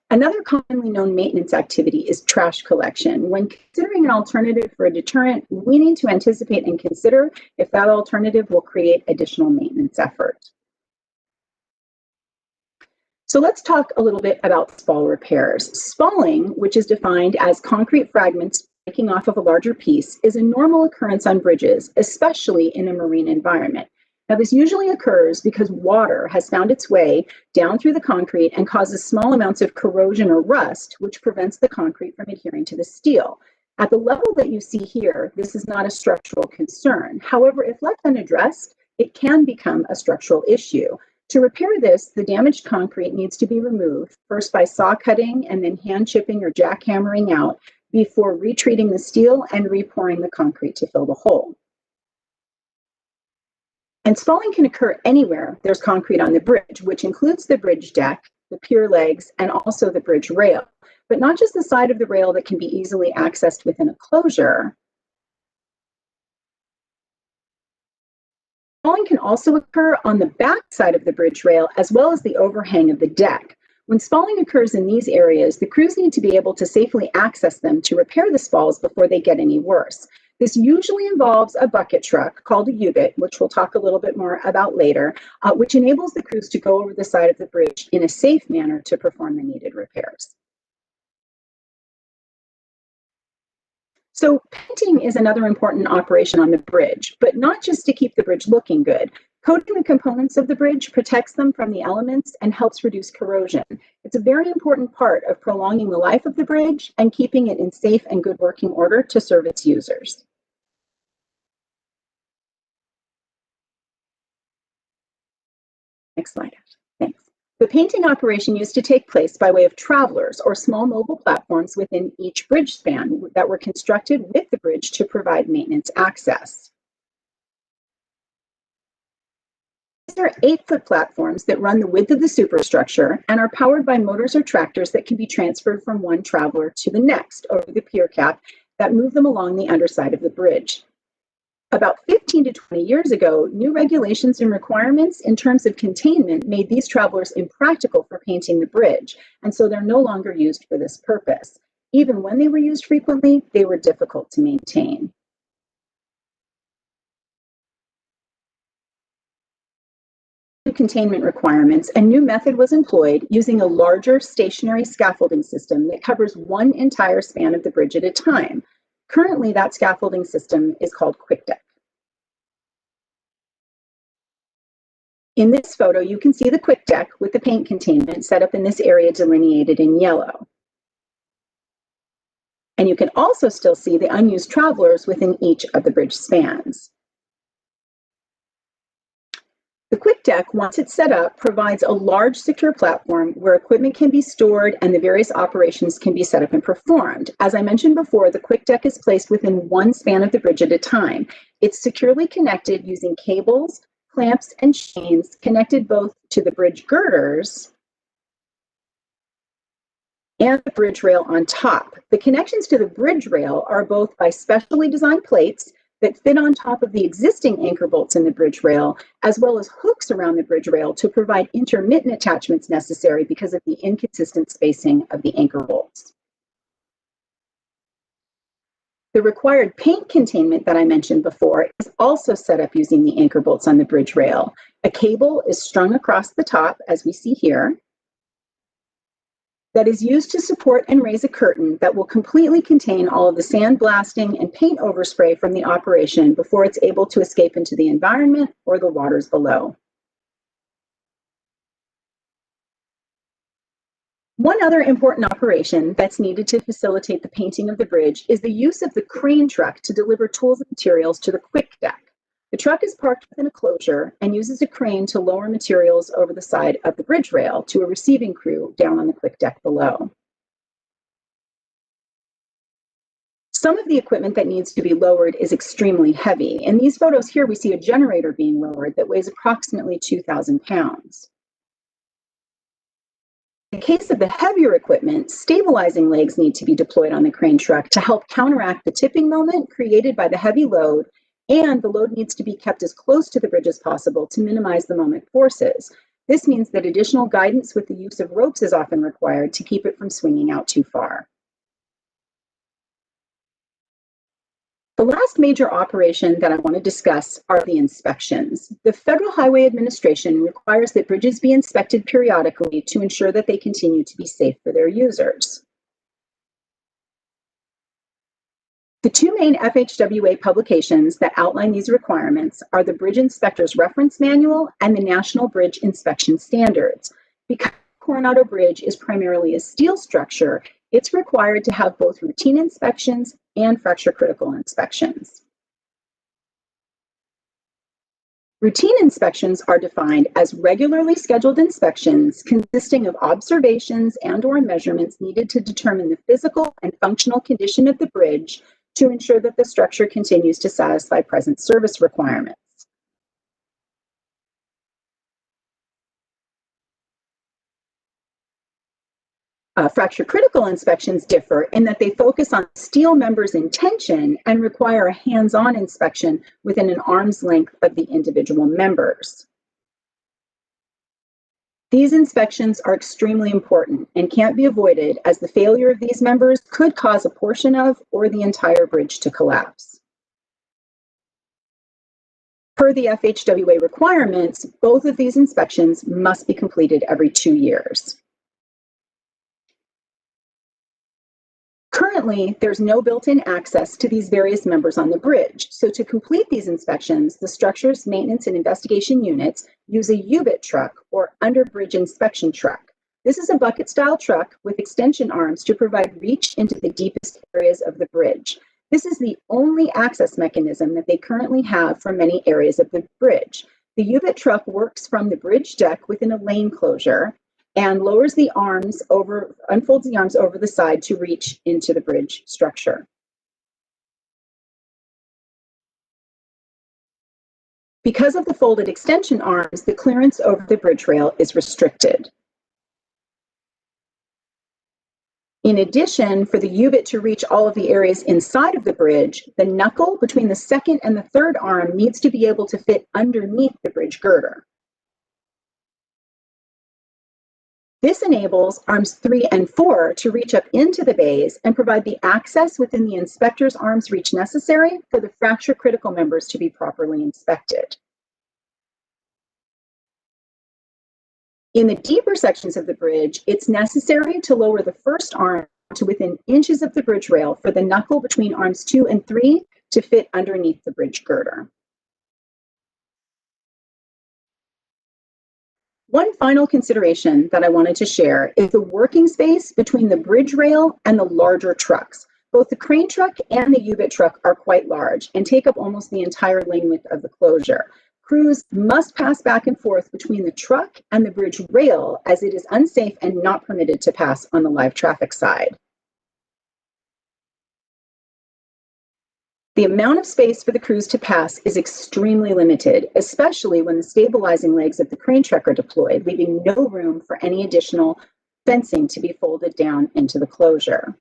Another commonly known maintenance activity is trash collection. When considering an alternative for a deterrent, we need to anticipate and consider if that alternative will create additional maintenance effort. So let's talk a little bit about spall repairs. Spalling, which is defined as concrete fragments breaking off of a larger piece, is a normal occurrence on bridges, especially in a marine environment. Now, this usually occurs because water has found its way down through the concrete and causes small amounts of corrosion or rust, which prevents the concrete from adhering to the steel. At the level that you see here, this is not a structural concern. However, if left unaddressed, it can become a structural issue. To repair this, the damaged concrete needs to be removed, first by saw cutting and then hand chipping or jackhammering out before retreating the steel and repouring the concrete to fill the hole. And spalling can occur anywhere there's concrete on the bridge, which includes the bridge deck, the pier legs, and also the bridge rail, but not just the side of the rail that can be easily accessed within a closure. Spalling can also occur on the back side of the bridge rail, as well as the overhang of the deck. When spalling occurs in these areas, the crews need to be able to safely access them to repair the spalls before they get any worse. This usually involves a bucket truck called a U-bit, which we'll talk a little bit more about later, which enables the crews to go over the side of the bridge in a safe manner to perform the needed repairs. So painting is another important operation on the bridge, but not just to keep the bridge looking good. Coating the components of the bridge protects them from the elements and helps reduce corrosion. It's a very important part of prolonging the life of the bridge and keeping it in safe and good working order to serve its users. Next slide. Thanks. The painting operation used to take place by way of travelers or small mobile platforms within each bridge span that were constructed with the bridge to provide maintenance access. These are 8-foot platforms that run the width of the superstructure and are powered by motors or tractors that can be transferred from one traveler to the next over the pier cap that move them along the underside of the bridge. About 15 to 20 years ago, new regulations and requirements in terms of containment made these travelers impractical for painting the bridge, and so they're no longer used for this purpose. Even when they were used frequently, they were difficult to maintain. containment requirements, a new method was employed using a larger stationary scaffolding system that covers one entire span of the bridge at a time. Currently, that scaffolding system is called Quick Deck. In this photo, you can see the Quick Deck with the paint containment set up in this area delineated in yellow. And you can also still see the unused travelers within each of the bridge spans. The Quick Deck, once it's set up, provides a large secure platform where equipment can be stored and the various operations can be set up and performed. As I mentioned before, the Quick Deck is placed within one span of the bridge at a time. It's securely connected using cables, clamps, and chains connected both to the bridge girders and the bridge rail on top. The connections to the bridge rail are both by specially designed plates that fit on top of the existing anchor bolts in the bridge rail, as well as hooks around the bridge rail to provide intermittent attachments necessary because of the inconsistent spacing of the anchor bolts. The required paint containment that I mentioned before is also set up using the anchor bolts on the bridge rail. A cable is strung across the top, as we see here, that is used to support and raise a curtain that will completely contain all of the sand blasting and paint overspray from the operation before it's able to escape into the environment or the waters below. One other important operation that's needed to facilitate the painting of the bridge is the use of the crane truck to deliver tools and materials to the Quick Deck. The truck is parked within a closure and uses a crane to lower materials over the side of the bridge rail to a receiving crew down on the Quick Deck below. Some of the equipment that needs to be lowered is extremely heavy. In these photos here, we see a generator being lowered that weighs approximately 2,000 pounds. In the case of the heavier equipment, stabilizing legs need to be deployed on the crane truck to help counteract the tipping moment created by the heavy load, and the load needs to be kept as close to the bridge as possible to minimize the moment forces. This means that additional guidance with the use of ropes is often required to keep it from swinging out too far. The last major operation that I want to discuss are the inspections. The Federal Highway Administration requires that bridges be inspected periodically to ensure that they continue to be safe for their users. The two main FHWA publications that outline these requirements are the Bridge Inspector's Reference Manual and the National Bridge Inspection Standards. Because Coronado Bridge is primarily a steel structure, it's required to have both routine inspections and fracture critical inspections. Routine inspections are defined as regularly scheduled inspections consisting of observations and/or measurements needed to determine the physical and functional condition of the bridge to ensure that the structure continues to satisfy present service requirements. Fracture critical inspections differ in that they focus on steel members in tension and require a hands-on inspection within an arm's length of the individual members. These inspections are extremely important and can't be avoided, as the failure of these members could cause a portion of or the entire bridge to collapse. Per the FHWA requirements, both of these inspections must be completed every 2 years. Currently, there's no built-in access to these various members on the bridge. So to complete these inspections, the structure's maintenance and investigation units use a U-bit truck or under-bridge inspection truck. This is a bucket-style truck with extension arms to provide reach into the deepest areas of the bridge. This is the only access mechanism that they currently have for many areas of the bridge. The U-bit truck works from the bridge deck within a lane closure and lowers the arms over, unfolds the arms over the side to reach into the bridge structure. Because of the folded extension arms, the clearance over the bridge rail is restricted. In addition, for the U-bit to reach all of the areas inside of the bridge, the knuckle between the second and the third arm needs to be able to fit underneath the bridge girder. This enables arms 3 and 4 to reach up into the bays and provide the access within the inspector's arm's reach necessary for the fracture critical members to be properly inspected. In the deeper sections of the bridge, it's necessary to lower the first arm to within inches of the bridge rail for the knuckle between arms 2 and 3 to fit underneath the bridge girder. One final consideration that I wanted to share is the working space between the bridge rail and the larger trucks. Both the crane truck and the U-bit truck are quite large and take up almost the entire lane width of the closure. Crews must pass back and forth between the truck and the bridge rail, as it is unsafe and not permitted to pass on the live traffic side. The amount of space for the crews to pass is extremely limited, especially when the stabilizing legs of the crane truck are deployed, leaving no room for any additional fencing to be folded down into the closure.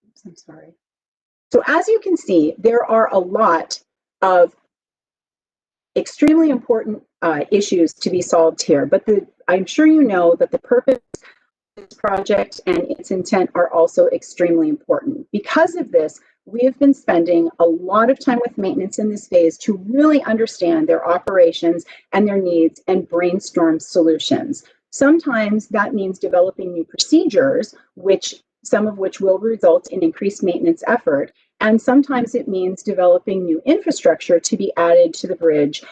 Oops, I'm sorry. So as you can see, there are a lot of extremely important issues to be solved here, but I'm sure you know that the purpose of this project and its intent are also extremely important. Because of this, we have been spending a lot of time with maintenance in this phase to really understand their operations and their needs and brainstorm solutions. Sometimes that means developing new procedures, some of which will result in increased maintenance effort. And sometimes it means developing new infrastructure to be added to the bridge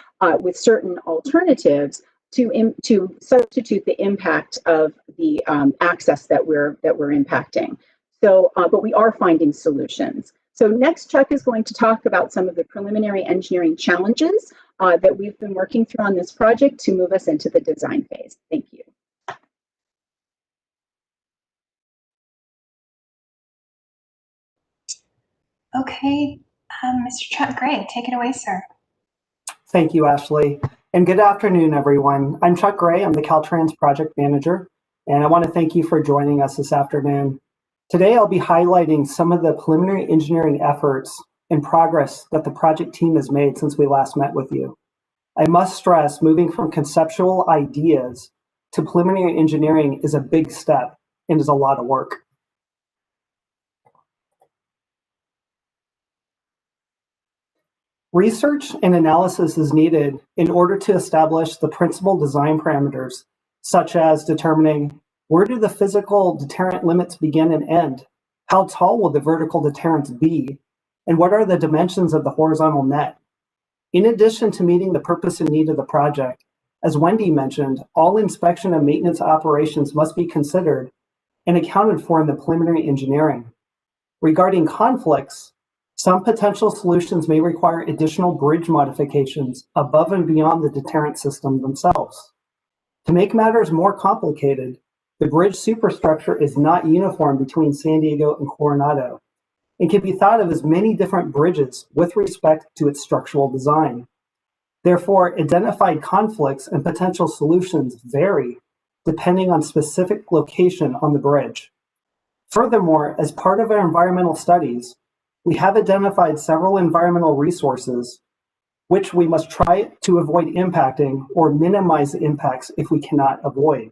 with certain alternatives to substitute the impact of the access that we're impacting. So, but we are finding solutions. So next, Chuck is going to talk about some of the preliminary engineering challenges that we've been working through on this project to move us into the design phase. Thank you. Okay, Mr. Chuck Gray, take it away, sir. Thank you, Ashley. And good afternoon, everyone. I'm Chuck Gray. I'm the Caltrans project manager, and I want to thank you for joining us this afternoon. Today, I'll be highlighting some of the preliminary engineering efforts and progress that the project team has made since we last met with you. I must stress, moving from conceptual ideas to preliminary engineering is a big step and is a lot of work. Research and analysis is needed in order to establish the principal design parameters, such as determining where do the physical deterrent limits begin and end, how tall will the vertical deterrents be, and what are the dimensions of the horizontal net. In addition to meeting the purpose and need of the project, as Wendy mentioned, all inspection and maintenance operations must be considered and accounted for in the preliminary engineering. Regarding conflicts, some potential solutions may require additional bridge modifications above and beyond the deterrent system themselves. To make matters more complicated, the bridge superstructure is not uniform between San Diego and Coronado and can be thought of as many different bridges with respect to its structural design. Therefore, identified conflicts and potential solutions vary depending on specific location on the bridge. Furthermore, as part of our environmental studies, we have identified several environmental resources which we must try to avoid impacting or minimize the impacts if we cannot avoid.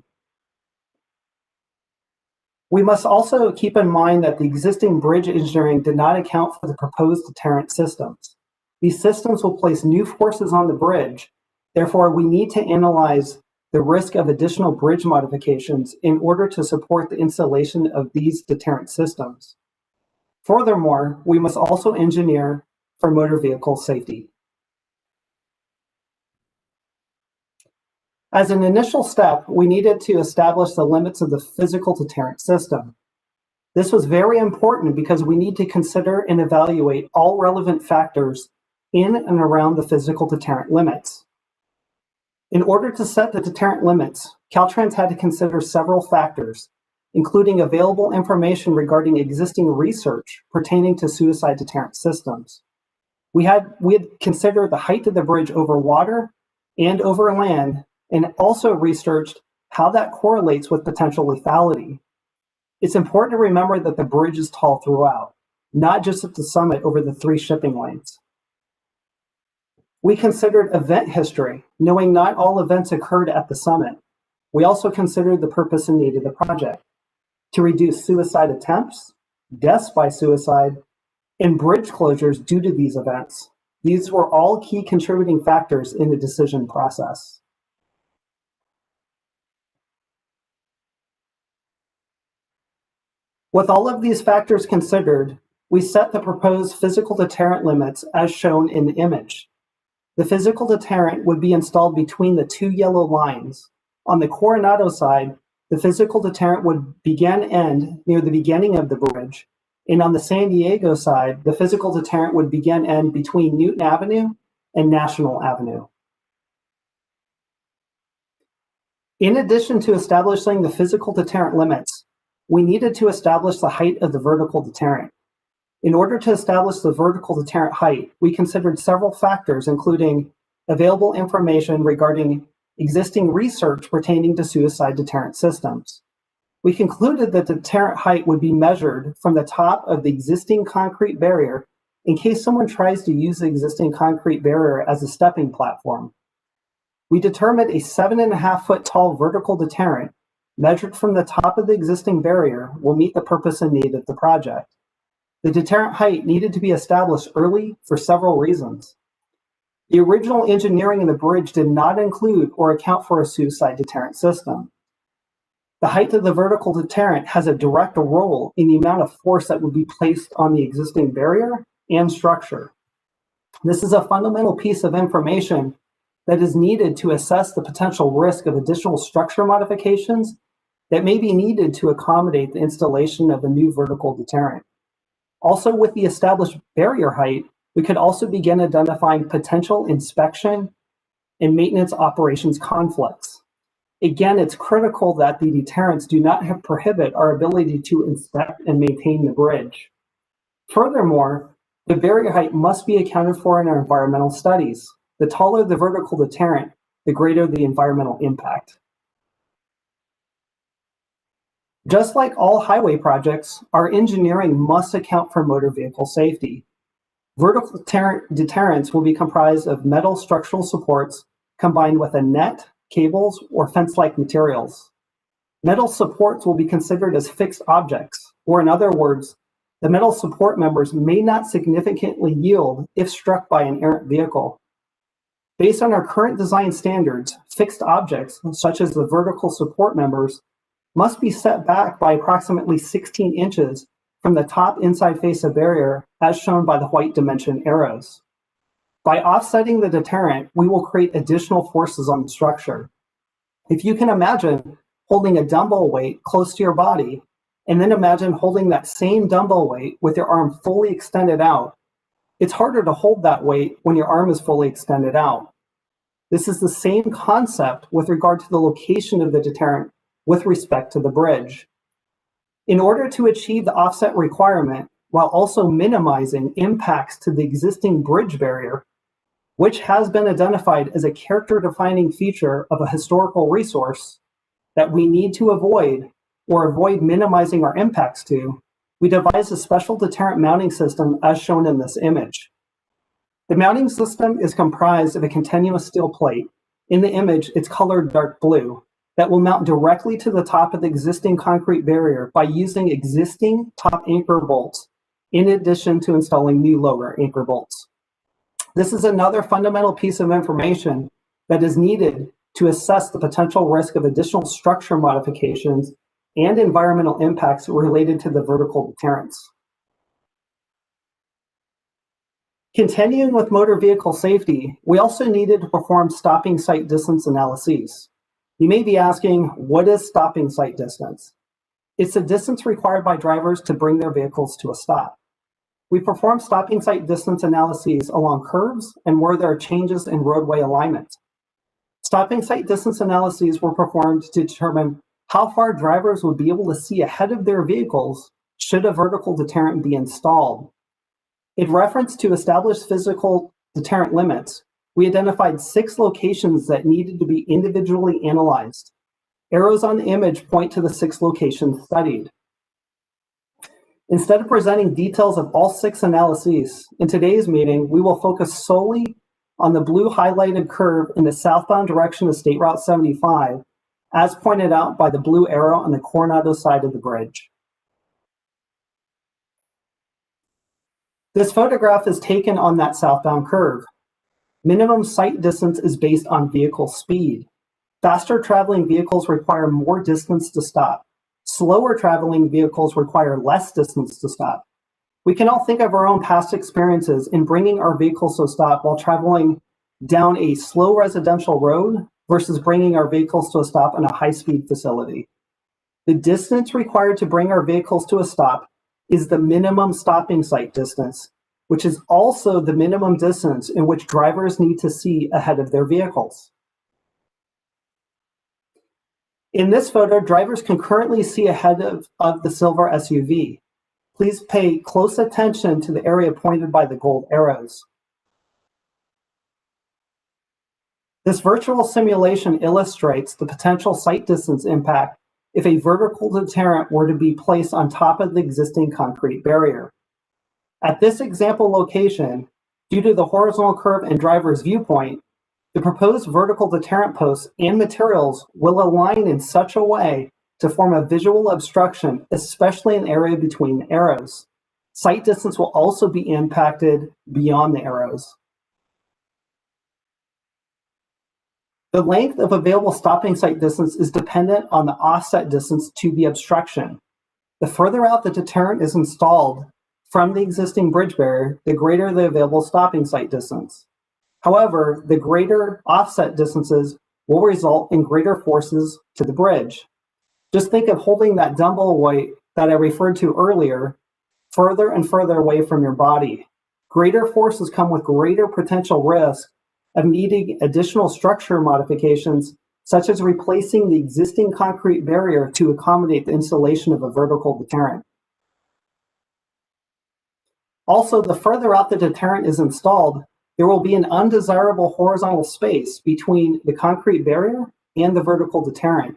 We must also keep in mind that the existing bridge engineering did not account for the proposed deterrent systems. These systems will place new forces on the bridge. Therefore, we need to analyze the risk of additional bridge modifications in order to support the installation of these deterrent systems. Furthermore, we must also engineer for motor vehicle safety. As an initial step, we needed to establish the limits of the physical deterrent system. This was very important because we need to consider and evaluate all relevant factors in and around the physical deterrent limits. In order to set the deterrent limits, Caltrans had to consider several factors, including available information regarding existing research pertaining to suicide deterrent systems. We had considered the height of the bridge over water and over land, and also researched how that correlates with potential lethality. It's important to remember that the bridge is tall throughout, not just at the summit over the 3 shipping lanes. We considered event history, knowing not all events occurred at the summit. We also considered the purpose and need of the project, to reduce suicide attempts, deaths by suicide, and bridge closures due to these events. These were all key contributing factors in the decision process. With all of these factors considered, we set the proposed physical deterrent limits as shown in the image. The physical deterrent would be installed between the two yellow lines. On the Coronado side, the physical deterrent would begin end near the beginning of the bridge, and on the San Diego side, the physical deterrent would begin end between Newton Avenue and National Avenue. In addition to establishing the physical deterrent limits, we needed to establish the height of the vertical deterrent. In order to establish the vertical deterrent height, we considered several factors, including available information regarding existing research pertaining to suicide deterrent systems. We concluded that the deterrent height would be measured from the top of the existing concrete barrier in case someone tries to use the existing concrete barrier as a stepping platform. We determined a 7.5 foot tall vertical deterrent measured from the top of the existing barrier will meet the purpose and need of the project. The deterrent height needed to be established early for several reasons. The original engineering of the bridge did not include or account for a suicide deterrent system. The height of the vertical deterrent has a direct role in the amount of force that would be placed on the existing barrier and structure. This is a fundamental piece of information that is needed to assess the potential risk of additional structure modifications that may be needed to accommodate the installation of a new vertical deterrent. Also, with the established barrier height, we could also begin identifying potential inspection and maintenance operations conflicts. Again, it's critical that the deterrents do not prohibit our ability to inspect and maintain the bridge. Furthermore, the barrier height must be accounted for in our environmental studies. The taller the vertical deterrent, the greater the environmental impact. Just like all highway projects, our engineering must account for motor vehicle safety. Vertical deterrents will be comprised of metal structural supports combined with a net, cables, or fence-like materials. Metal supports will be considered as fixed objects, or in other words, the metal support members may not significantly yield if struck by an errant vehicle. Based on our current design standards, fixed objects, such as the vertical support members, must be set back by approximately 16 inches from the top inside face of barrier, as shown by the white dimension arrows. By offsetting the deterrent, we will create additional forces on the structure. If you can imagine holding a dumbbell weight close to your body, and then imagine holding that same dumbbell weight with your arm fully extended out, it's harder to hold that weight when your arm is fully extended out. This is the same concept with regard to the location of the deterrent with respect to the bridge. In order to achieve the offset requirement, while also minimizing impacts to the existing bridge barrier, which has been identified as a character-defining feature of a historical resource that we need to avoid or avoid minimizing our impacts to, we devised a special deterrent mounting system as shown in this image. The mounting system is comprised of a continuous steel plate. In the image, it's colored dark blue, that will mount directly to the top of the existing concrete barrier by using existing top anchor bolts, in addition to installing new lower anchor bolts. This is another fundamental piece of information that is needed to assess the potential risk of additional structure modifications and environmental impacts related to the vertical deterrents. Continuing with motor vehicle safety, we also needed to perform stopping sight distance analyses. You may be asking, what is stopping sight distance? It's the distance required by drivers to bring their vehicles to a stop. We perform stopping sight distance analyses along curves and where there are changes in roadway alignment. Stopping sight distance analyses were performed to determine how far drivers would be able to see ahead of their vehicles should a vertical deterrent be installed. In reference to established physical deterrent limits, we identified 6 locations that needed to be individually analyzed. Arrows on the image point to the 6 locations studied. Instead of presenting details of all 6 analyses, in today's meeting, we will focus solely on the blue highlighted curve in the southbound direction of State Route 75, as pointed out by the blue arrow on the Coronado side of the bridge. This photograph is taken on that southbound curve. Minimum sight distance is based on vehicle speed. Faster traveling vehicles require more distance to stop. Slower traveling vehicles require less distance to stop. We can all think of our own past experiences in bringing our vehicles to a stop while traveling down a slow residential road versus bringing our vehicles to a stop in a high-speed facility. The distance required to bring our vehicles to a stop is the minimum stopping sight distance, which is also the minimum distance in which drivers need to see ahead of their vehicles. In this photo, drivers can currently see ahead of the silver SUV. Please pay close attention to the area pointed by the gold arrows. This virtual simulation illustrates the potential sight distance impact if a vertical deterrent were to be placed on top of the existing concrete barrier. At this example location, due to the horizontal curve and driver's viewpoint, the proposed vertical deterrent posts and materials will align in such a way to form a visual obstruction, especially in the area between the arrows. Sight distance will also be impacted beyond the arrows. The length of available stopping sight distance is dependent on the offset distance to the obstruction. The further out the deterrent is installed from the existing bridge barrier, the greater the available stopping sight distance. However, the greater offset distances will result in greater forces to the bridge. Just think of holding that dumbbell weight that I referred to earlier further and further away from your body. Greater forces come with greater potential risk of needing additional structure modifications, such as replacing the existing concrete barrier to accommodate the installation of a vertical deterrent. Also, the further out the deterrent is installed, there will be an undesirable horizontal space between the concrete barrier and the vertical deterrent.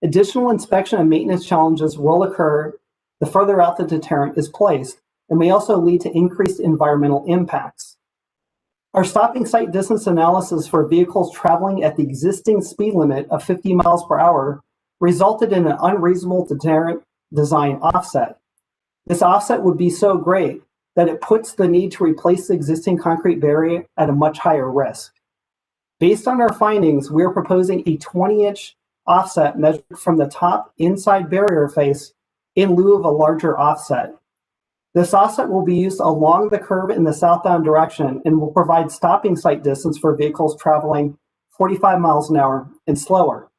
Additional inspection and maintenance challenges will occur the further out the deterrent is placed, and may also lead to increased environmental impacts. Our stopping sight distance analysis for vehicles traveling at the existing speed limit of 50 miles per hour resulted in an unreasonable deterrent design offset. This offset would be so great that it puts the need to replace the existing concrete barrier at a much higher risk. Based on our findings, we are proposing a 20-inch offset measured from the top inside barrier face in lieu of a larger offset. This offset will be used along the curb in the southbound direction and will provide stopping sight distance for vehicles traveling 45 miles an hour and slower.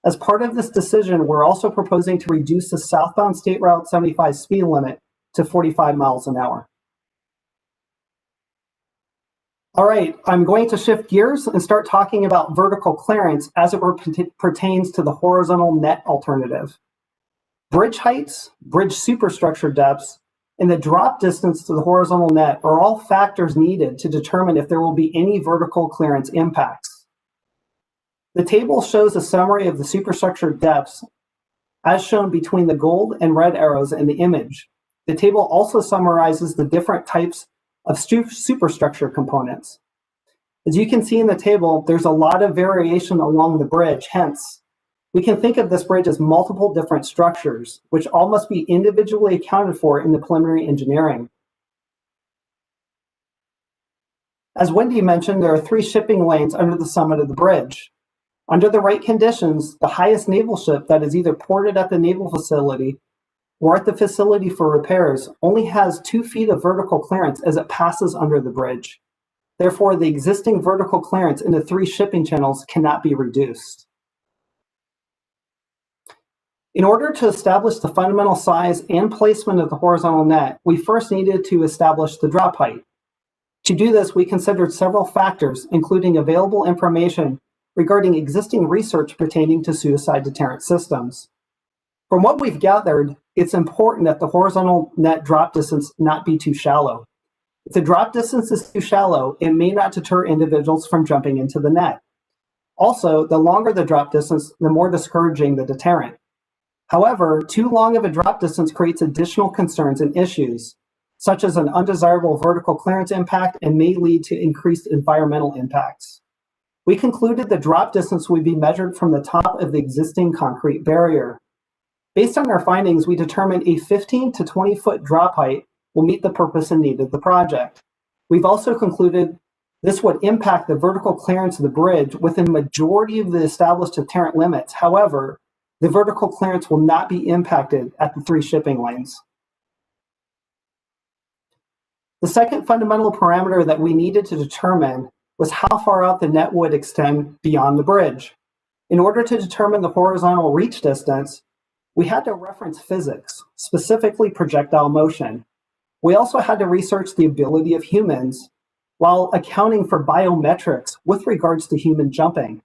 As part of this decision, we're also proposing to reduce the southbound State Route 75 speed limit to 45 miles an hour. All right, I'm going to shift gears and start talking about vertical clearance as it pertains to the horizontal net alternative. Bridge heights, bridge superstructure depths, and the drop distance to the horizontal net are all factors needed to determine if there will be any vertical clearance impacts. The table shows a summary of the superstructure depths as shown between the gold and red arrows in the image. The table also summarizes the different types of superstructure components. As you can see in the table, there's a lot of variation along the bridge, hence, we can think of this bridge as multiple different structures, which all must be individually accounted for in the preliminary engineering. As Wendy mentioned, there are 3 shipping lanes under the summit of the bridge. Under the right conditions, the highest naval ship that is either ported at the naval facility or at the facility for repairs only has 2 feet of vertical clearance as it passes under the bridge. Therefore, the existing vertical clearance in the 3 shipping channels cannot be reduced. In order to establish the fundamental size and placement of the horizontal net, we first needed to establish the drop height. To do this, we considered several factors, including available information regarding existing research pertaining to suicide deterrent systems. From what we've gathered, it's important that the horizontal net drop distance not be too shallow. If the drop distance is too shallow, it may not deter individuals from jumping into the net. Also, the longer the drop distance, the more discouraging the deterrent. However, too long of a drop distance creates additional concerns and issues, such as an undesirable vertical clearance impact and may lead to increased environmental impacts. We concluded the drop distance would be measured from the top of the existing concrete barrier. Based on our findings, we determined a 15 to 20 foot drop height will meet the purpose and need of the project. We've also concluded this would impact the vertical clearance of the bridge within the majority of the established deterrent limits. However, the vertical clearance will not be impacted at the 3 shipping lanes. The second fundamental parameter that we needed to determine was how far out the net would extend beyond the bridge. In order to determine the horizontal reach distance, we had to reference physics, specifically projectile motion. We also had to research the ability of humans while accounting for biometrics with regards to human jumping.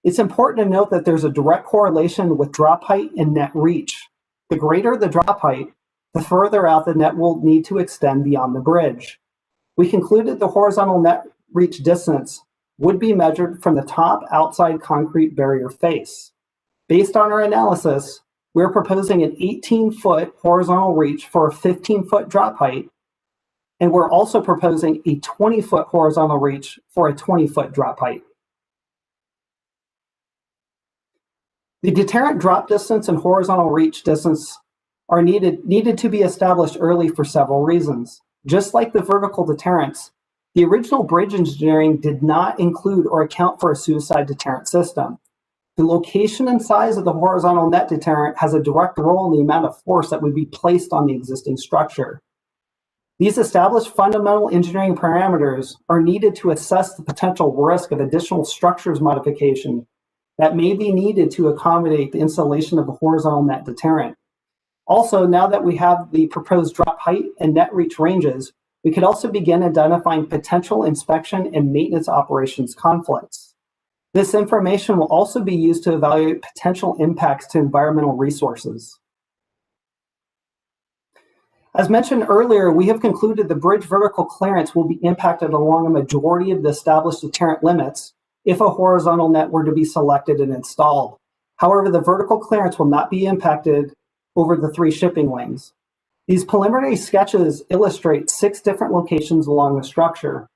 It's important to note that there's a direct correlation with drop height and net reach. The greater the drop height, the further out the net will need to extend beyond the bridge. We concluded the horizontal net reach distance would be measured from the top outside concrete barrier face. Based on our analysis, we're proposing an 18-foot horizontal reach for a 15-foot drop height, and we're also proposing a 20-foot horizontal reach for a 20-foot drop height. The deterrent drop distance and horizontal reach distance are needed to be established early for several reasons. Just like the vertical deterrents, the original bridge engineering did not include or account for a suicide deterrent system. The location and size of the horizontal net deterrent has a direct role in the amount of force that would be placed on the existing structure. These established fundamental engineering parameters are needed to assess the potential risk of additional structures modification that may be needed to accommodate the installation of a horizontal net deterrent. Also, now that we have the proposed drop height and net reach ranges, we could also begin identifying potential inspection and maintenance operations conflicts. This information will also be used to evaluate potential impacts to environmental resources. As mentioned earlier, we have concluded the bridge vertical clearance will be impacted along a majority of the established deterrent limits if a horizontal net were to be selected and installed. However, the vertical clearance will not be impacted over the 3 shipping lanes. These preliminary sketches illustrate 6 different locations along the structure.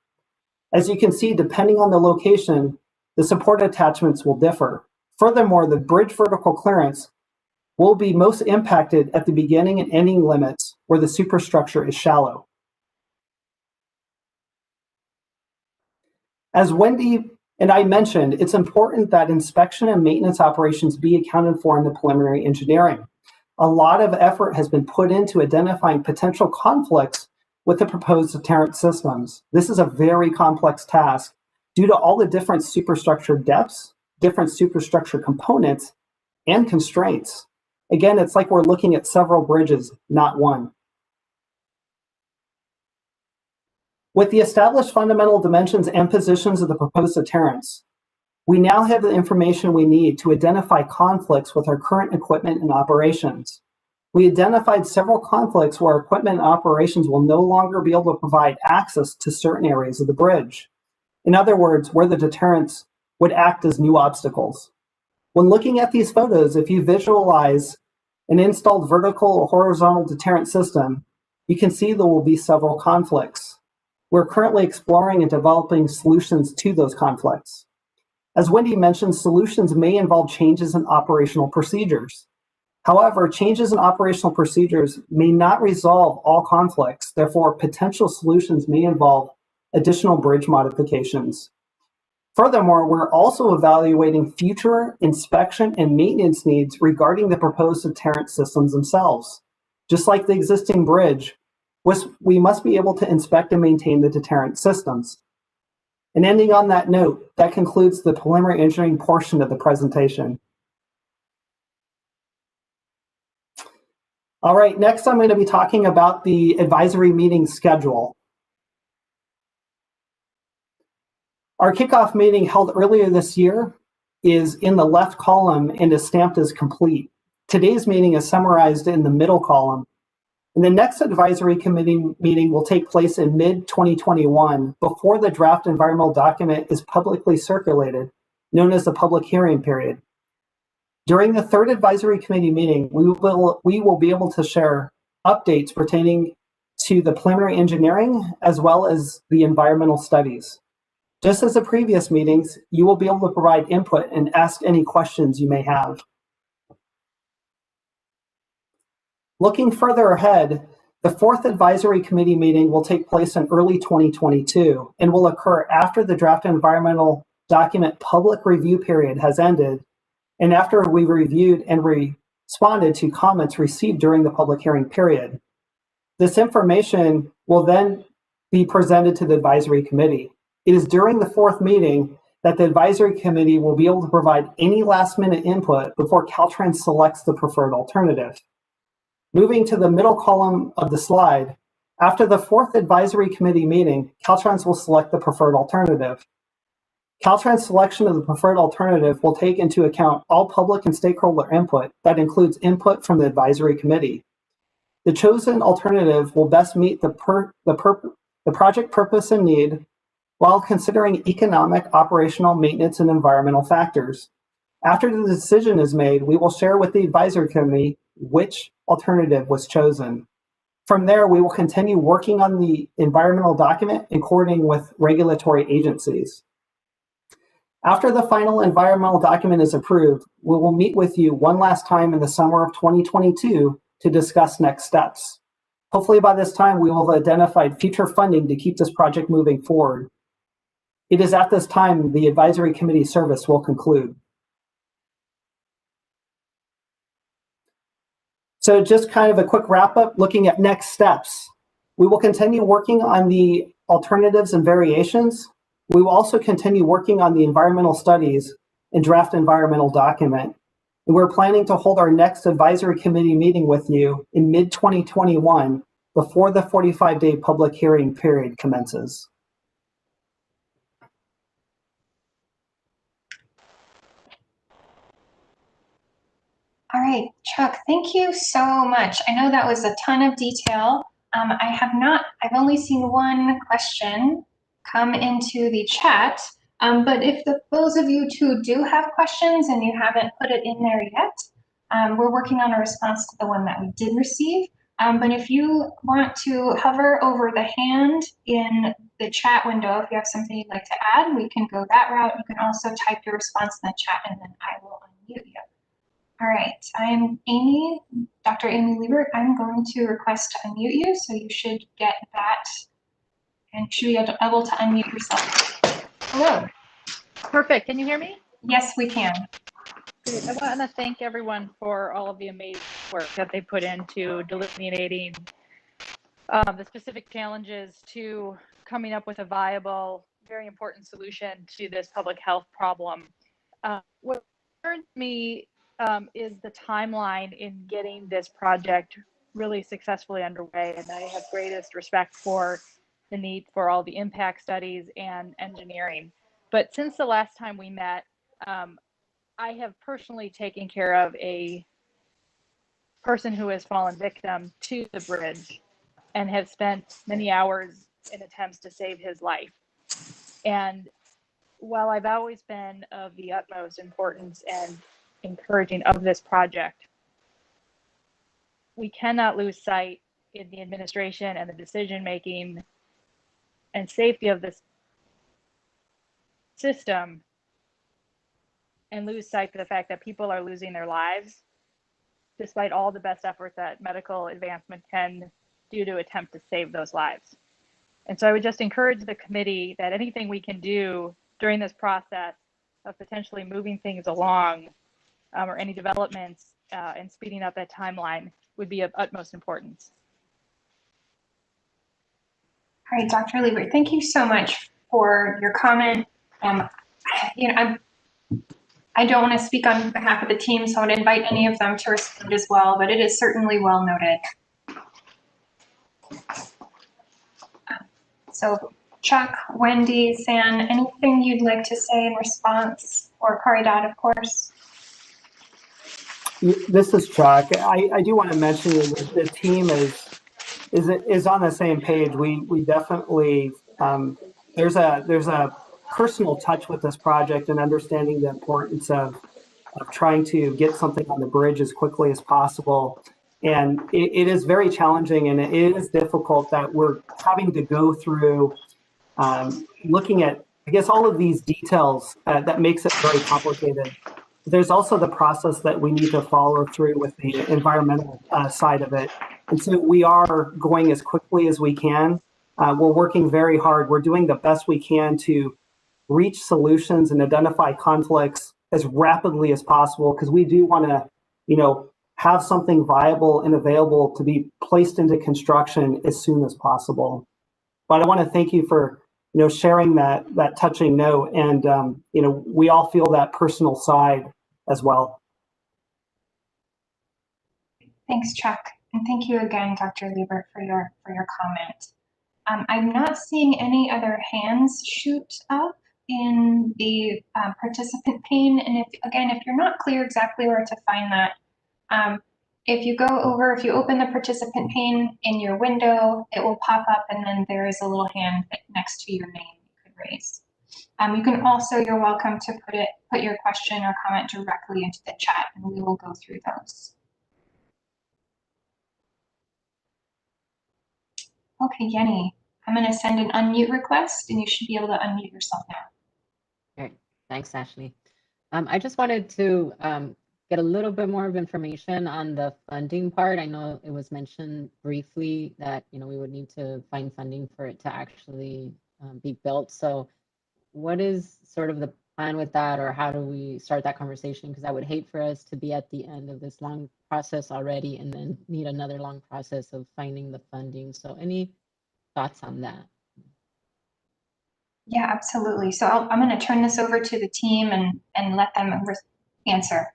As you can see, depending on the location, the support attachments will differ. Furthermore, the bridge vertical clearance will be most impacted at the beginning and ending limits where the superstructure is shallow. As Wendy and I mentioned, it's important that inspection and maintenance operations be accounted for in the preliminary engineering. A lot of effort has been put into identifying potential conflicts with the proposed deterrent systems. This is a very complex task due to all the different superstructure depths, different superstructure components, and constraints. Again, it's like we're looking at several bridges, not one. With the established fundamental dimensions and positions of the proposed deterrents, we now have the information we need to identify conflicts with our current equipment and operations. We identified several conflicts where equipment and operations will no longer be able to provide access to certain areas of the bridge. In other words, where the deterrents would act as new obstacles. When looking at these photos, if you visualize an installed vertical or horizontal deterrent system, you can see there will be several conflicts. We're currently exploring and developing solutions to those conflicts. As Wendy mentioned, solutions may involve changes in operational procedures. However, changes in operational procedures may not resolve all conflicts. Therefore, potential solutions may involve additional bridge modifications. Furthermore, we're also evaluating future inspection and maintenance needs regarding the proposed deterrent systems themselves. Just like the existing bridge, we must be able to inspect and maintain the deterrent systems. And ending on that note, that concludes the preliminary engineering portion of the presentation. All right, next I'm going to be talking about the advisory meeting schedule. Our kickoff meeting held earlier this year is in the left column and is stamped as complete. Today's meeting is summarized in the middle column. And the next advisory committee meeting will take place in mid-2021 before the draft environmental document is publicly circulated, known as the public hearing period. During the third advisory committee meeting, we will be able to share updates pertaining to the preliminary engineering as well as the environmental studies. Just as the previous meetings, you will be able to provide input and ask any questions you may have. Looking further ahead, The fourth advisory committee meeting will take place in early 2022 and will occur after the draft environmental document public review period has ended and after we've reviewed and responded to comments received during the public hearing period. This information will then be presented to the advisory committee. It is during the fourth meeting that the advisory committee will be able to provide any last-minute input before Caltrans selects the preferred alternative. Moving to the middle column of the slide, after the fourth advisory committee meeting, Caltrans will select the preferred alternative. Caltrans' selection of the preferred alternative will take into account all public and stakeholder input. That includes input from the advisory committee. The chosen alternative will best meet the project purpose and need while considering economic, operational, maintenance, and environmental factors. After the decision is made, we will share with the advisory committee which alternative was chosen. From there, we will continue working on the environmental document and coordinating with regulatory agencies. After the final environmental document is approved, we will meet with you one last time in the summer of 2022 to discuss next steps. Hopefully by this time, we will have identified future funding to keep this project moving forward. It is at this time the advisory committee service will conclude. So just kind of a quick wrap up, looking at next steps. We will continue working on the alternatives and variations. We will also continue working on the environmental studies and draft environmental document. And we're planning to hold our next advisory committee meeting with you in mid-2021 before the 45-day public hearing period commences. All right, Chuck, thank you so much. I know that was a ton of detail. I've only seen one question come into the chat, but if those of you two do have questions and you haven't put it in there yet, we're working on a response to the one that we did receive. But if you want to hover over the hand in the chat window, if you have something you'd like to add, we can go that route. You can also type your response in the chat and then I will unmute you. All right, I'm Amy, Dr. Amy Liebert. I'm going to request to unmute you, so you should get that and should be able to unmute yourself. Hello. Perfect. Can you hear me? Yes, we can. Great. I want to thank everyone for all of the amazing work that they put into delineating the specific challenges to coming up with a viable, very important solution to this public health problem. What concerns me is the timeline in getting this project really successfully underway. And I have greatest respect for the need for all the impact studies and engineering. But since the last time we met, I have personally taken care of a person who has fallen victim to the bridge and have spent many hours in attempts to save his life. And while I've always been of the utmost importance and encouraging of this project, we cannot lose sight in the administration and the decision making and safety of this system and lose sight of the fact that people are losing their lives despite all the best efforts that medical advancement can do to attempt to save those lives. And so I would just encourage the committee that anything we can do during this process of potentially moving things along or any developments and speeding up that timeline would be of utmost importance. All right, Dr. Liebert, thank you so much for your comment. I don't want to speak on behalf of the team, so I would invite any of them to respond as well, but it is certainly well noted. So Chuck, Wendy, San, anything you'd like to say in response, or Caridad, of course? This is Chuck. I do want to mention that the team is on the same page. We definitely there's a personal touch with this project and understanding the importance of trying to get something on the bridge as quickly as possible. And it is very challenging and it is difficult that we're having to go through looking at, I guess, all of these details that makes it very complicated. There's also the process that we need to follow through with the environmental side of it. And so we are going as quickly as we can. We're working very hard. We're doing the best we can to reach solutions and identify conflicts as rapidly as possible, because we do want to, have something viable and available to be placed into construction as soon as possible. But I want to thank you for, sharing that touching note, and we all feel that personal side as well. Thanks, Chuck, and thank you again, Dr. Liebert, for your comment. I'm not seeing any other hands shoot up in the participant pane, and if you're not clear exactly where to find that, if you open the participant pane in your window, it will pop up, and then there is a little hand next to your name you could raise. You can also, you're welcome to put your question or comment directly into the chat, and we will go through those. Okay, Yenny, I'm going to send an unmute request, and you should be able to unmute yourself now. Great, thanks, Ashley. I just wanted to get a little bit more of information on the funding part. I know it was mentioned briefly that we would need to find funding for it to actually be built. So what is sort of the plan with that, or how do we start that conversation? Because I would hate for us to be at the end of this long process already and then need another long process of finding the funding. So any thoughts on that? Yeah, absolutely. So I'm going to turn this over to the team and let them answer.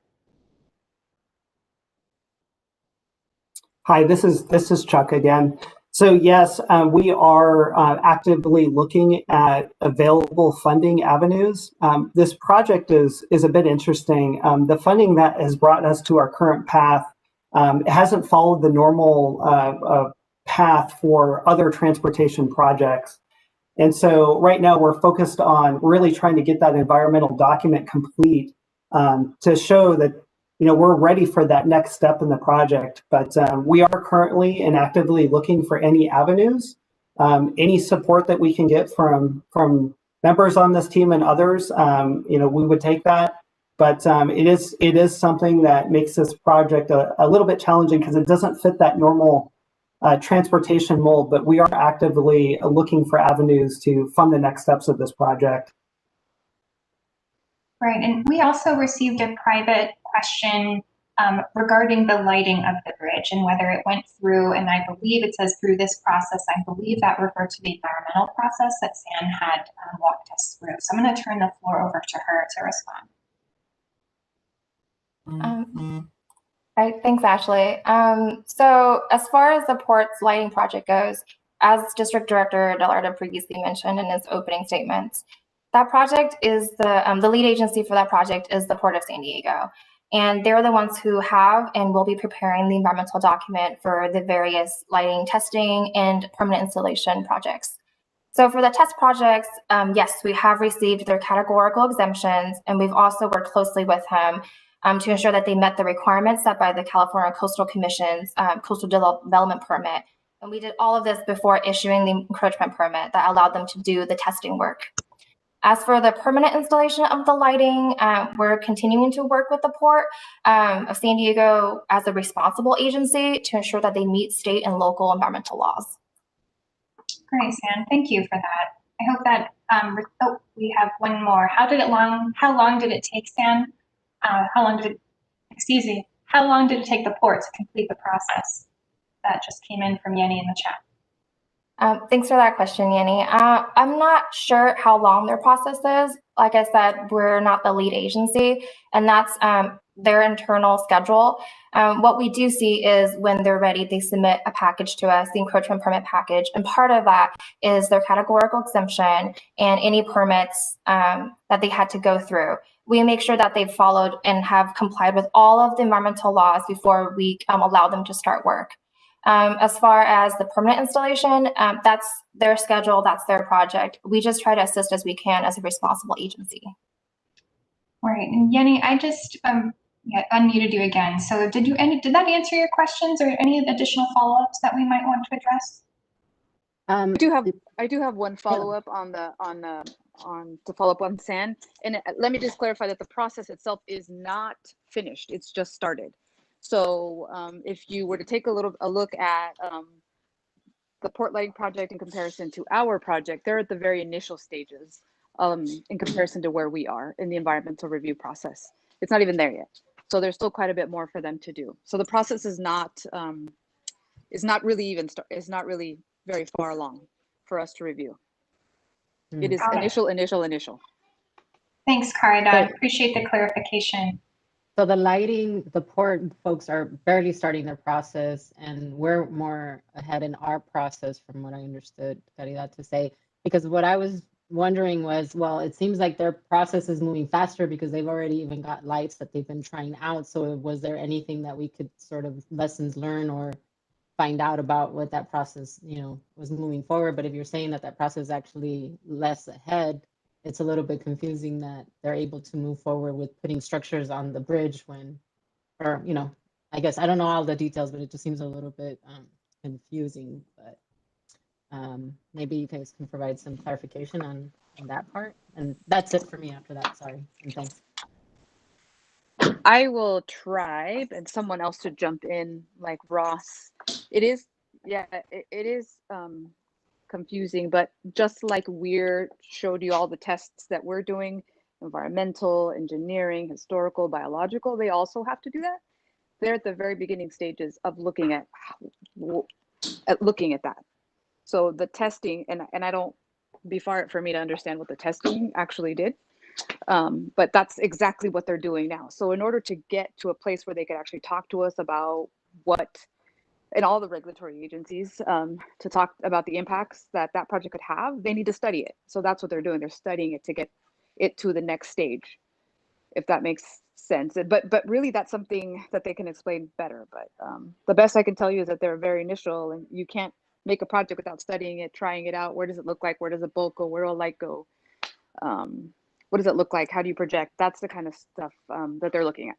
Hi, this is Chuck again. So yes, we are actively looking at available funding avenues. This project is a bit interesting. The funding that has brought us to our current path, it hasn't followed the normal path for other transportation projects. And so right now we're focused on really trying to get that environmental document complete to show that we're ready for that next step in the project. But we are currently and actively looking for any avenues, any support that we can get from members on this team and others. We would take that. But it is something that makes this project a little bit challenging because it doesn't fit that normal transportation mold. But we are actively looking for avenues to fund the next steps of this project. Right, and we also received a private question regarding the lighting of the bridge and whether it went through, and I believe it says through this process. I believe that referred to the environmental process that San had walked us through. So I'm going to turn the floor over to her to respond. All right, thanks, Ashley. So as far as the port's lighting project goes, as District Director Delardo previously mentioned in his opening statements, that project is the lead agency for that project is the Port of San Diego. And they're the ones who have and will be preparing the environmental document for the various lighting testing and permanent installation projects. So for the test projects, yes, we have received their categorical exemptions, and we've also worked closely with him to ensure that they met the requirements set by the California Coastal Commission's coastal development permit. And we did all of this before issuing the encroachment permit that allowed them to do the testing work. As for the permanent installation of the lighting, we're continuing to work with the Port of San Diego as a responsible agency to ensure that they meet state and local environmental laws. Great, San. Thank you for that. I hope that we have one more. How long did it take, San? How long did it take the Port to complete the process? That just came in from Yenny in the chat. Thanks for that question, Yenny. I'm not sure how long their process is. Like I said, we're not the lead agency, and that's their internal schedule. What we do see is when they're ready, they submit a package to us, the encroachment permit package, and part of that is their categorical exemption and any permits that they had to go through. We make sure that they've followed and have complied with all of the environmental laws before we allow them to start work. As far as the permanent installation, that's their schedule, that's their project. We just try to assist as we can as a responsible agency. Right, and Yenny, I just unmuted you again. So did that answer your questions, or any additional follow-ups that we might want to address? I do have one follow-up to follow up on San, and let me just clarify that the process itself is not finished. It's just started. So if you were to take a look at the port lighting project in comparison to our project, they're at the very initial stages in comparison to where we are in the environmental review process. It's not even there yet. So there's still quite a bit more for them to do. So the process is not really very far along for us to review. It is initial. Thanks, Karida. I appreciate the clarification. So the lighting, the port folks are barely starting their process, and we're more ahead in our process from what I understood Caridad to say. Because what I was wondering was, well, it seems like their process is moving faster because they've already even got lights that they've been trying out. So was there anything that we could sort of lessons learn or find out about what that process, was moving forward? But if you're saying that process is actually less ahead, it's a little bit confusing that they're able to move forward with putting structures on the bridge or I guess I don't know all the details, but it just seems a little bit confusing. But maybe you guys can provide some clarification on that part. And that's it for me after that. Sorry and thanks. I will try, and someone else to jump in, like Ross. It is confusing, but just like we're showed you all the tests that we're doing, environmental, engineering, historical, biological, they also have to do that. They're at the very beginning stages of looking at that. So the testing, and I don't be far for me to understand what the testing actually did. But that's exactly what they're doing now. So in order to get to a place where they could actually talk to us about and all the regulatory agencies to talk about the impacts that project could have, they need to study it. So that's what they're doing. They're studying it to get it to the next stage, if that makes sense. But really that's something that they can explain better. But the best I can tell you is that they're very initial, and you can't make a project without studying it, trying it out. Where does it look like? Where does the bulk go? Where will light go? What does it look like? How do you project? That's the kind of stuff that they're looking at.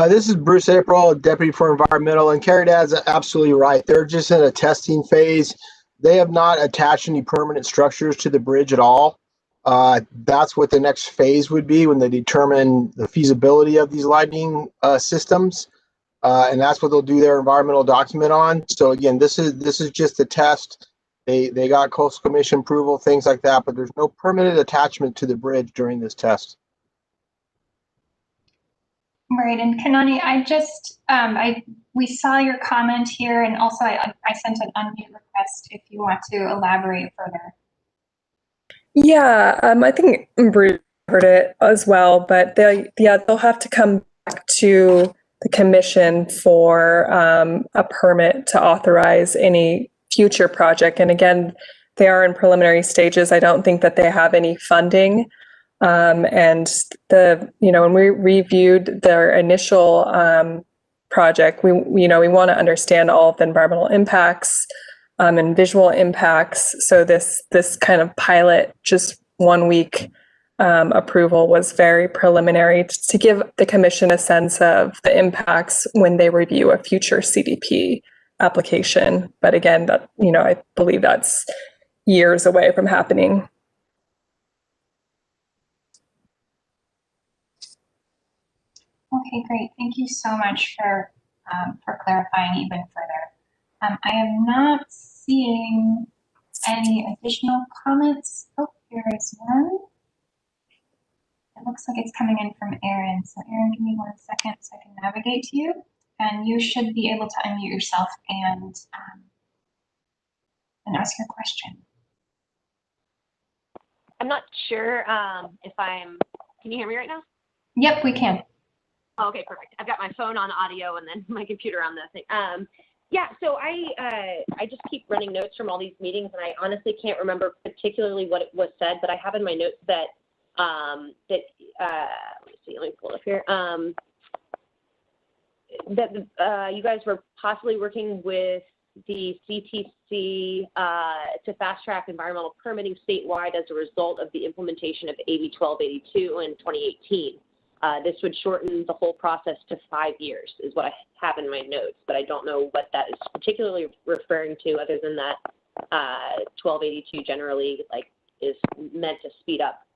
This is Bruce April, Deputy for Environmental, and Caridad's absolutely right. They're just in a testing phase. They have not attached any permanent structures to the bridge at all. That's what the next phase would be when they determine the feasibility of these lighting systems, and that's what they'll do their environmental document on. So again, this is just a test. They got Coastal Commission approval, things like that, but there's no permanent attachment to the bridge during this test. Right, and Kanani, I just, we saw your comment here, and also I sent an unmute request if you want to elaborate further. Yeah, I think Bruce heard it as well, but they'll have to come back to the commission for a permit to authorize any future project. And again, they are in preliminary stages. I don't think that they have any funding. And when we reviewed their initial project, we want to understand all of the environmental impacts and visual impacts. So this kind of pilot, just 1 week approval, was very preliminary to give the commission a sense of the impacts when they review a future CDP application. But again, I believe that's years away from happening. Okay, great. Thank you so much for clarifying even further. I am not seeing any additional comments. Oh, here is one. It looks like it's coming in from Erin. So Erin, give me 1 second so I can navigate to you. And you should be able to unmute yourself and ask your question. I'm not sure if can you hear me right now? Yep, we can. Oh, okay, perfect. I've got my phone on audio and then my computer on the thing. Yeah, so I just keep running notes from all these meetings, and I honestly can't remember particularly what it was said, but I have in my notes that let me pull it up here. That you guys were possibly working with the CTC to fast track environmental permitting statewide as a result of the implementation of AB 1282 in 2018. This would shorten the whole process to 5 years, is what I have in my notes, but I don't know what that is particularly referring to, other than that 1282 generally is meant to speed up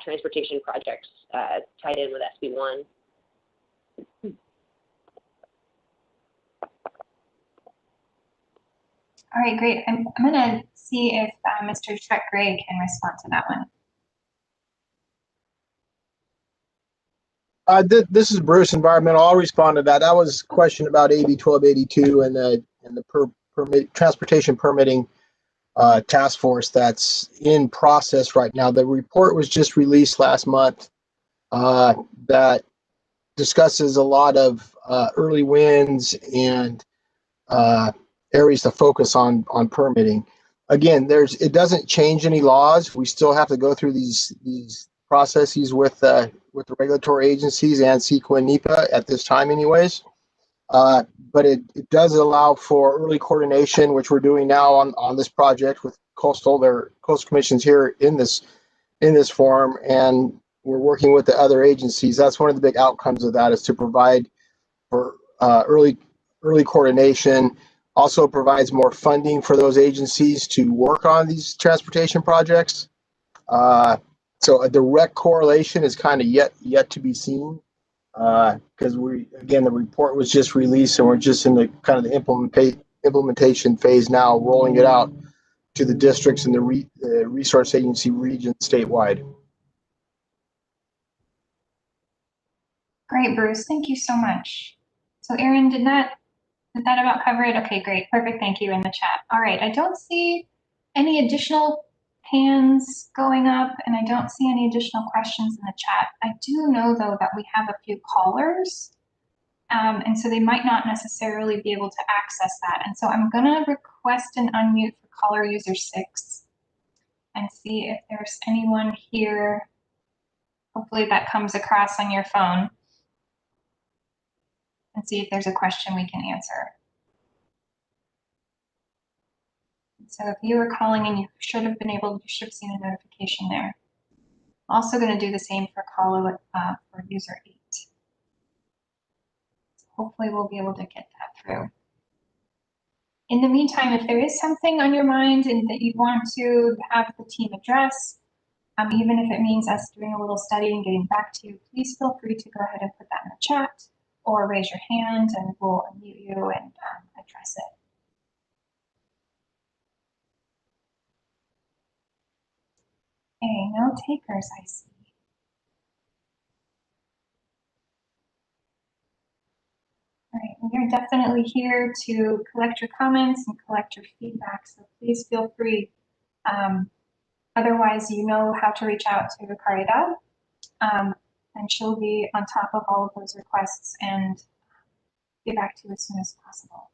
transportation projects tied in with SB1. All right, great. I'm going to see if Mr. Chuck Gray can respond to that one. This is Bruce, Environmental. I'll respond to that. That was a question about AB 1282 and the transportation permitting task force that's in process right now. The report was just released last month that discusses a lot of early wins and areas to focus on permitting. Again, it doesn't change any laws. We still have to go through these processes with the regulatory agencies and CEQA and NEPA at this time anyways. But it does allow for early coordination, which we're doing now on this project with coastal commissions here in this forum, and we're working with the other agencies. That's one of the big outcomes of that, is to provide for early coordination. Also provides more funding for those agencies to work on these transportation projects. So a direct correlation is kind of yet to be seen, because the report was just released and we're just in the kind of the implementation phase now, rolling it out to the districts and the resource agency region statewide. Great, Bruce. Thank you so much. So Erin, did that about cover it? Okay, great. Perfect. Thank you in the chat. All right. I don't see any additional hands going up, and I don't see any additional questions in the chat. I do know, though, that we have a few callers, and so they might not necessarily be able to access that. And so I'm going to request an unmute for caller user 6 and see if there's anyone here. Hopefully that comes across on your phone, and see if there's a question we can answer. So if you were calling in, you should have seen a notification there. Also going to do the same for caller for user 8. So hopefully we'll be able to get that through. In the meantime, if there is something on your mind and that you want to have the team address, even if it means us doing a little study and getting back to you, please feel free to go ahead and put that in the chat or raise your hand and we'll unmute you and address it. Okay, no takers, I see. All right, we are definitely here to collect your comments and collect your feedback, so please feel free. Otherwise, you know how to reach out to Caridad, and she'll be on top of all of those requests and get back to you as soon as possible.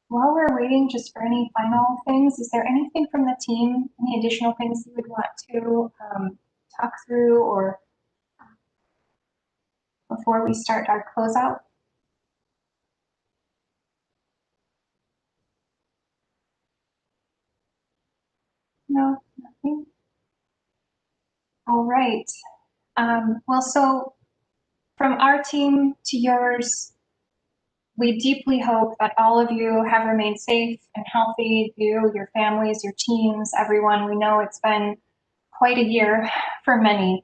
While we're waiting just for any final things, is there anything from the team, any additional things you would want to talk through or before we start our closeout? No, nothing. All right. Well, so from our team to yours, we deeply hope that all of you have remained safe and healthy, you, your families, your teams, everyone. We know it's been quite a year for many.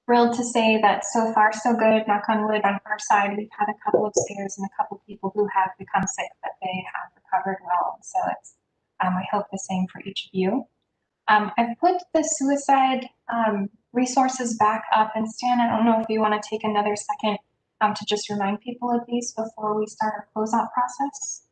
Thrilled to say that so far so good, knock on wood, on our side. We've had a couple of scares and a couple people who have become sick, but they have recovered well. So it's, I hope the same for each of you. I've put the suicide resources back up, and Stan, I don't know if you want to take another second to just remind people of these before we start our closeout process.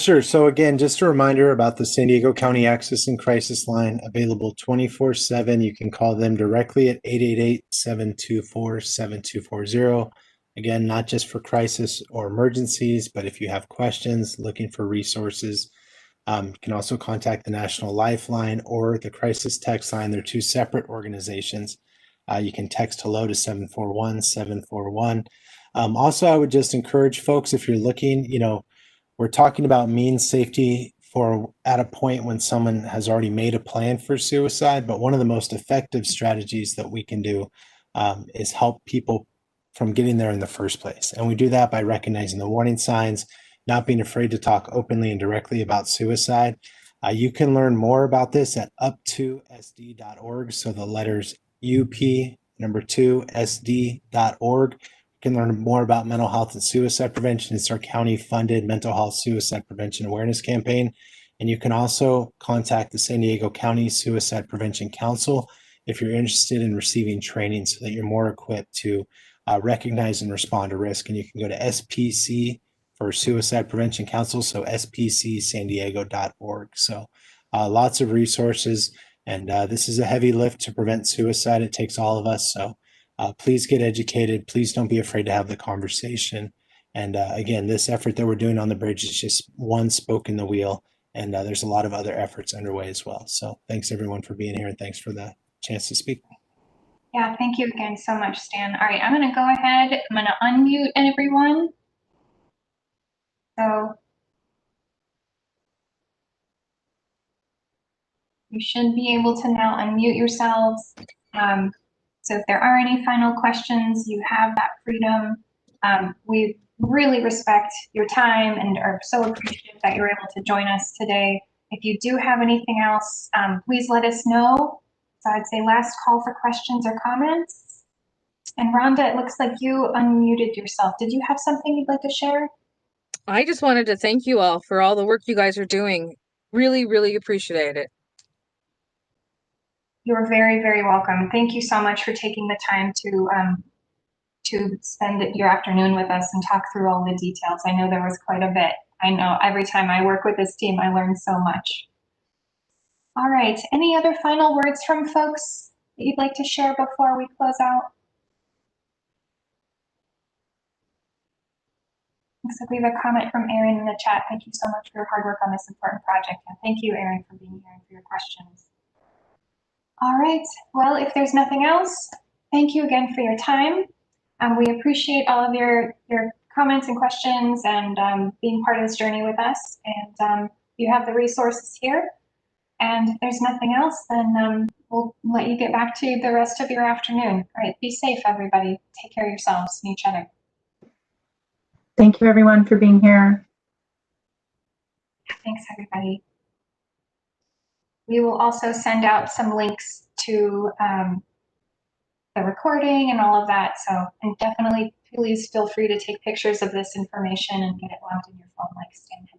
Sure. So again, just a reminder about the San Diego County Access and Crisis Line, available 24/7. You can call them directly at 888-724-7240. Again, not just for crisis or emergencies, but if you have questions, looking for resources, you can also contact the National Lifeline or the Crisis Text Line. They're two separate organizations. You can text hello to 741-741. Also, I would just encourage folks, if you're looking, we're talking about means safety at a point when someone has already made a plan for suicide, but one of the most effective strategies that we can do is help people from getting there in the first place. And we do that by recognizing the warning signs, not being afraid to talk openly and directly about suicide. You can learn more about this at up2sd.org. So the letters up2sd.org. You can learn more about mental health and suicide prevention. It's our county funded mental health suicide prevention awareness campaign. And you can also contact the San Diego County Suicide Prevention Council if you're interested in receiving training so that you're more equipped to recognize and respond to risk. And you can go to SPC for Suicide Prevention Council, so spcsandiego.org. So lots of resources, and this is a heavy lift to prevent suicide. It takes all of us. So please get educated. Please don't be afraid to have the conversation. And again, this effort that we're doing on the bridge is just one spoke in the wheel. And there's a lot of other efforts underway as well. So thanks everyone for being here, and thanks for the chance to speak. Yeah, thank you again so much, Stan. All right, I'm going to go ahead. I'm going to unmute everyone. So you should be able to now unmute yourselves. So if there are any final questions, you have that freedom. We really respect your time and are so appreciative that you're able to join us today. If you do have anything else, please let us know. So I'd say last call for questions or comments. And Rhonda, it looks like you unmuted yourself. Did you have something you'd like to share? I just wanted to thank you all for all the work you guys are doing. Really, really appreciate it. You're very, very welcome. Thank you so much for taking the time to spend your afternoon with us and talk through all the details. I know there was quite a bit. I know every time I work with this team, I learn so much. All right, any other final words from folks that you'd like to share before we close out? Looks like we have a comment from Erin in the chat. Thank you so much for your hard work on this important project. And thank you, Erin, for being here and for your questions. All right, well, if there's nothing else, thank you again for your time. We appreciate all of your comments and questions and being part of this journey with us. And you have the resources here. And if there's nothing else, then we'll let you get back to the rest of your afternoon. All right, be safe, everybody. Take care of yourselves and each other. Thank you, everyone, for being here. Thanks, everybody. We will also send out some links to the recording and all of that. So, and definitely please feel free to take pictures of this information and get it logged in your phone like Stan had